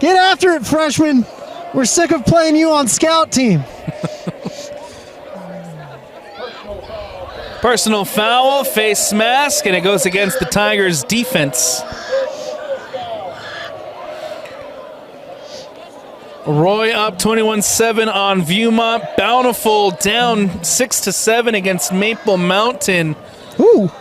B: Get after it, freshman. We're sick of playing you on scout team.
A: Personal foul, face mask, and it goes against the Tigers' defense. Roy up 21-7 on Viewmont. Bountiful down 6-7 against Maple Mountain.
B: Ooh.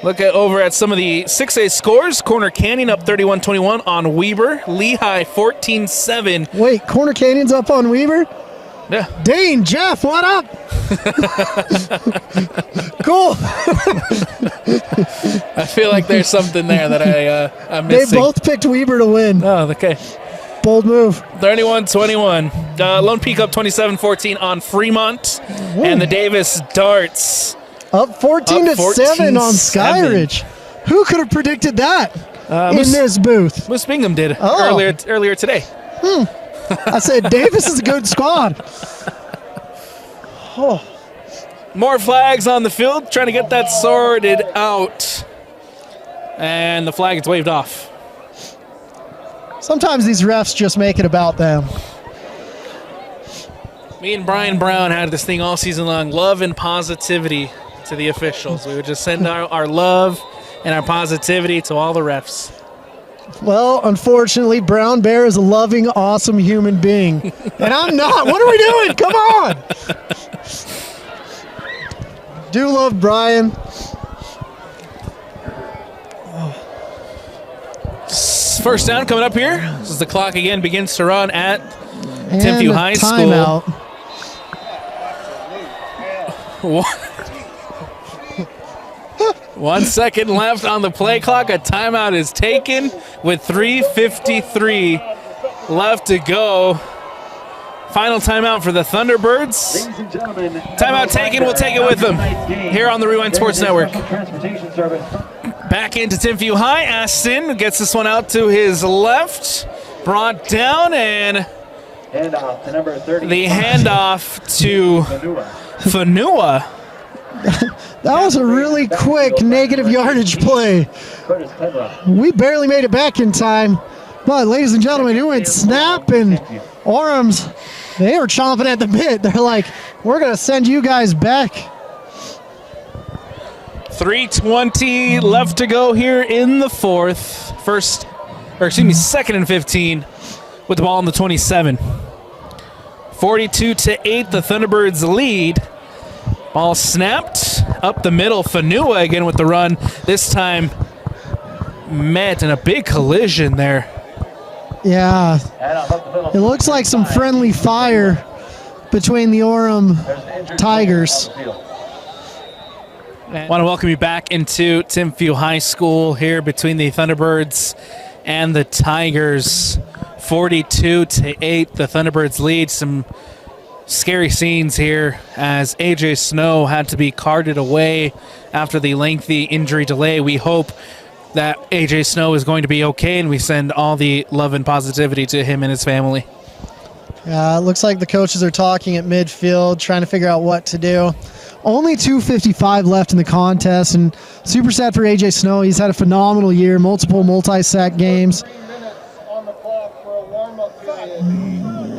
A: Look at over at some of the 6A scores. Corner Canyon up 31-21 on Weber. Lehigh 14-7.
B: Wait, Corner Canyon's up on Weber?
A: Yeah.
B: Dane, Jeff, what up? Cool.
A: I feel like there's something there that I'm missing.
B: They both picked Weber to win.
A: Oh, okay.
B: Bold move.
A: 31-21. Lone Peak up 27-14 on Fremont.
B: Ooh.
A: And the Davis Darts
B: Up 14-7 on Skyridge. Who could have predicted that in this booth?
A: Moose Bingham did earlier today.
B: I said Davis is a good squad. Oh.
A: More flags on the field, trying to get that sorted out. And the flag is waved off.
B: Sometimes these refs just make it about them.
A: Me and Brian Brown had this thing all season long, love and positivity to the officials. We would just send our love and our positivity to all the refs.
B: Well, unfortunately, Brown Bear is a loving, awesome human being. And I'm not. What are we doing? Come on. Do love Brian.
A: First down coming up here. As the clock again begins to run at
B: And
A: Timpview High
B: timeout.
A: School. 1 second left on the play clock. A timeout is taken with 3:53 left to go. Final timeout for the Thunderbirds.
E: Ladies and gentlemen,
A: Timeout taken, we'll take it with them here on the Rewind Sports Network.
E: Transportation service.
A: Back into Timpview High. Aston gets this one out to his left. Brought down, and
E: Handoff to number 30.
A: the handoff to Fanua.
B: That was a really quick negative yardage play.
E: Curtis Penrod.
B: We barely made it back in time. But, ladies and gentlemen, it went snap, and Orem's, they were chomping at the bit. They're like, we're going to send you guys back.
A: 3:20 left to go here in the fourth. Second and 15 with the ball on the 27. 42-8, the Thunderbirds lead. Ball snapped up the middle. Fanua again with the run. This time met in a big collision there.
B: Yeah, it looks like some friendly fire between the Orem Tigers.
A: I want to welcome you back into Timpview High School here between the Thunderbirds and the Tigers. 42-8, the Thunderbirds lead. Some scary scenes here as AJ Snow had to be carted away after the lengthy injury delay. We hope that AJ Snow is going to be okay, and we send all the love and positivity to him and his family.
B: It looks like the coaches are talking at midfield, trying to figure out what to do. Only 2:55 left in the contest, and super sad for AJ Snow. He's had a phenomenal year, multiple multi-sack games.
D: 3 minutes on the clock for a warm-up period.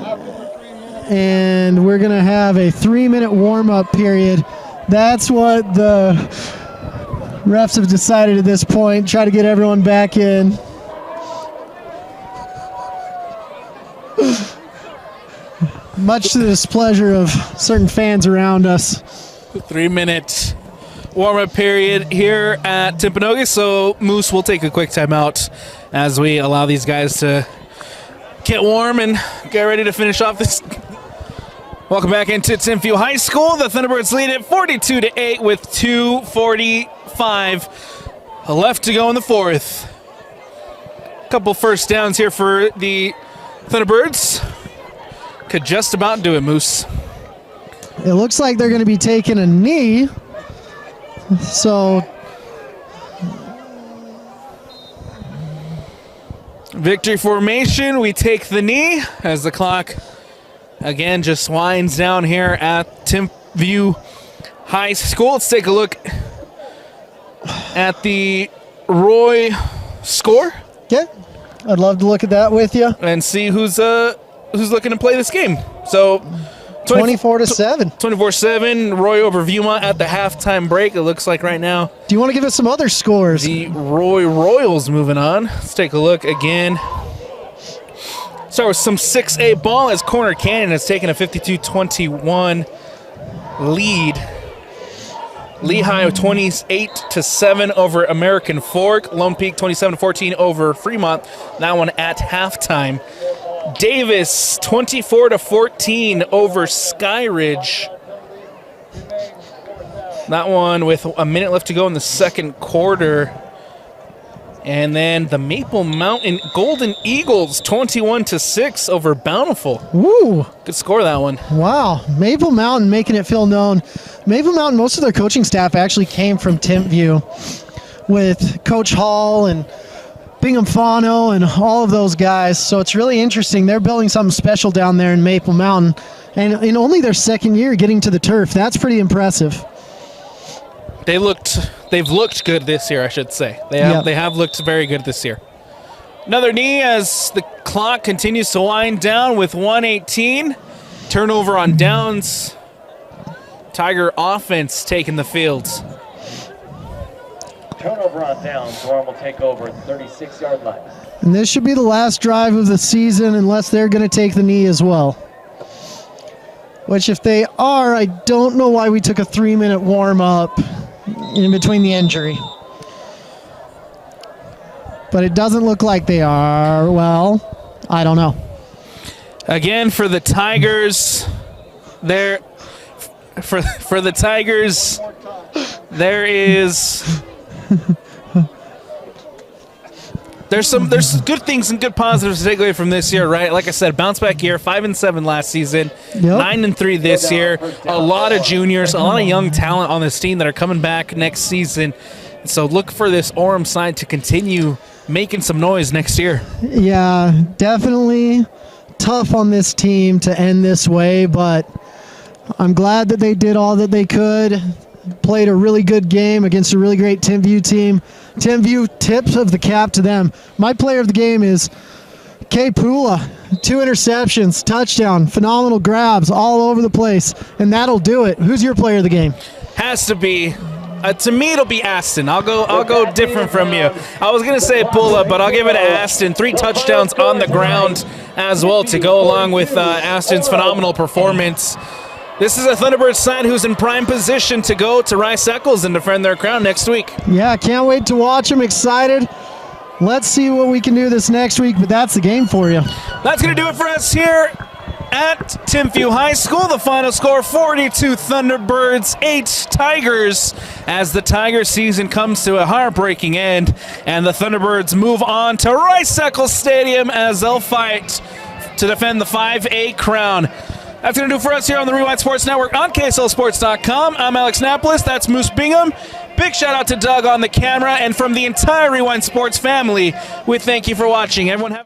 D: After the 3 minutes,
B: And we're going to have a 3-minute warm-up period. That's what the refs have decided at this point. Try to get everyone back in. Much to the displeasure of certain fans around us.
A: 3-minute warm-up period here at Timpanogos. So Moose will take a quick timeout as we allow these guys to get warm and get ready to finish off this. Welcome back into Timpview High School. The Thunderbirds lead at 42-8 with 2:45 left to go in the fourth. Couple first downs here for the Thunderbirds. Could just about do it, Moose.
B: It looks like they're going to be taking a knee. So
A: Victory formation, we take the knee as the clock again just winds down here at Timpview High School. Let's take a look at the Roy score.
B: yeah, I'd love to look at that with you.
A: And see who's looking to play this game. So
B: 24-7.
A: 24-7, Roy over Viewmont at the halftime break, it looks like right now.
B: Do you want to give us some other scores?
A: The Roy Royals moving on. Let's take a look again. Start with some 6A ball as Corner Canyon has taken a 52-21 lead. Lehigh 28-7 over American Fork. Lone Peak 27-14 over Fremont. That one at halftime. Davis 24-14 over Skyridge. That one with a minute left to go in the second quarter. And then the Maple Mountain Golden Eagles 21-6 over Bountiful.
B: Woo!
A: Good score, that one.
B: Wow, Maple Mountain making it feel known. Maple Mountain, most of their coaching staff actually came from Timpview with Coach Hall and Bingham Fano and all of those guys. So it's really interesting. They're building something special down there in Maple Mountain. And in only their second year getting to the turf, that's pretty impressive.
A: They've looked good this year, I should say. They have looked very good this year. Another knee as the clock continues to wind down with 1:18. Turnover on downs. Tiger offense taking the field.
E: Turnover on downs. Orem will take over 36-yard line.
B: And this should be the last drive of the season unless they're going to take the knee as well. Which if they are, I don't know why we took a 3-minute warm-up in between the injury. But it doesn't look like they are. Well, I don't know.
A: Again, for the Tigers, there is There's good things and good positives to take away from this year, right? Like I said, bounce back year, 5-7 last season, 9-3 this year. A lot of juniors, a lot of young talent on this team that are coming back next season. So look for this Orem side to continue making some noise next year.
B: Yeah, definitely tough on this team to end this way, but I'm glad that they did all that they could. Played a really good game against a really great Timpview team. Timpview, tips of the cap to them. My player of the game is K. Pula. 2 interceptions, touchdown, phenomenal grabs all over the place, and that'll do it. Who's your player of the game?
A: Has to be. To me, it'll be Aston. I'll go different from you. I was gonna say Pula, but I'll give it to Aston. 3 touchdowns on the ground as well to go along with Aston's phenomenal performance. This is a Thunderbirds side who's in prime position to go to Rice Eccles and defend their crown next week.
B: Yeah, can't wait to watch them. Excited. Let's see what we can do this next week, but that's the game for you.
A: That's going to do it for us here at Timpview High School. The final score, 42 Thunderbirds, 8 Tigers, as the Tiger season comes to a heartbreaking end, and the Thunderbirds move on to Rice Eccles Stadium as they'll fight to defend the 5A crown. That's going to do for us here on the Rewind Sports Network on KSLSports.com. I'm Alex Napolis. That's Moose Bingham. Big shout out to Doug on the camera. And from the entire Rewind Sports family, we thank you for watching. Everyone have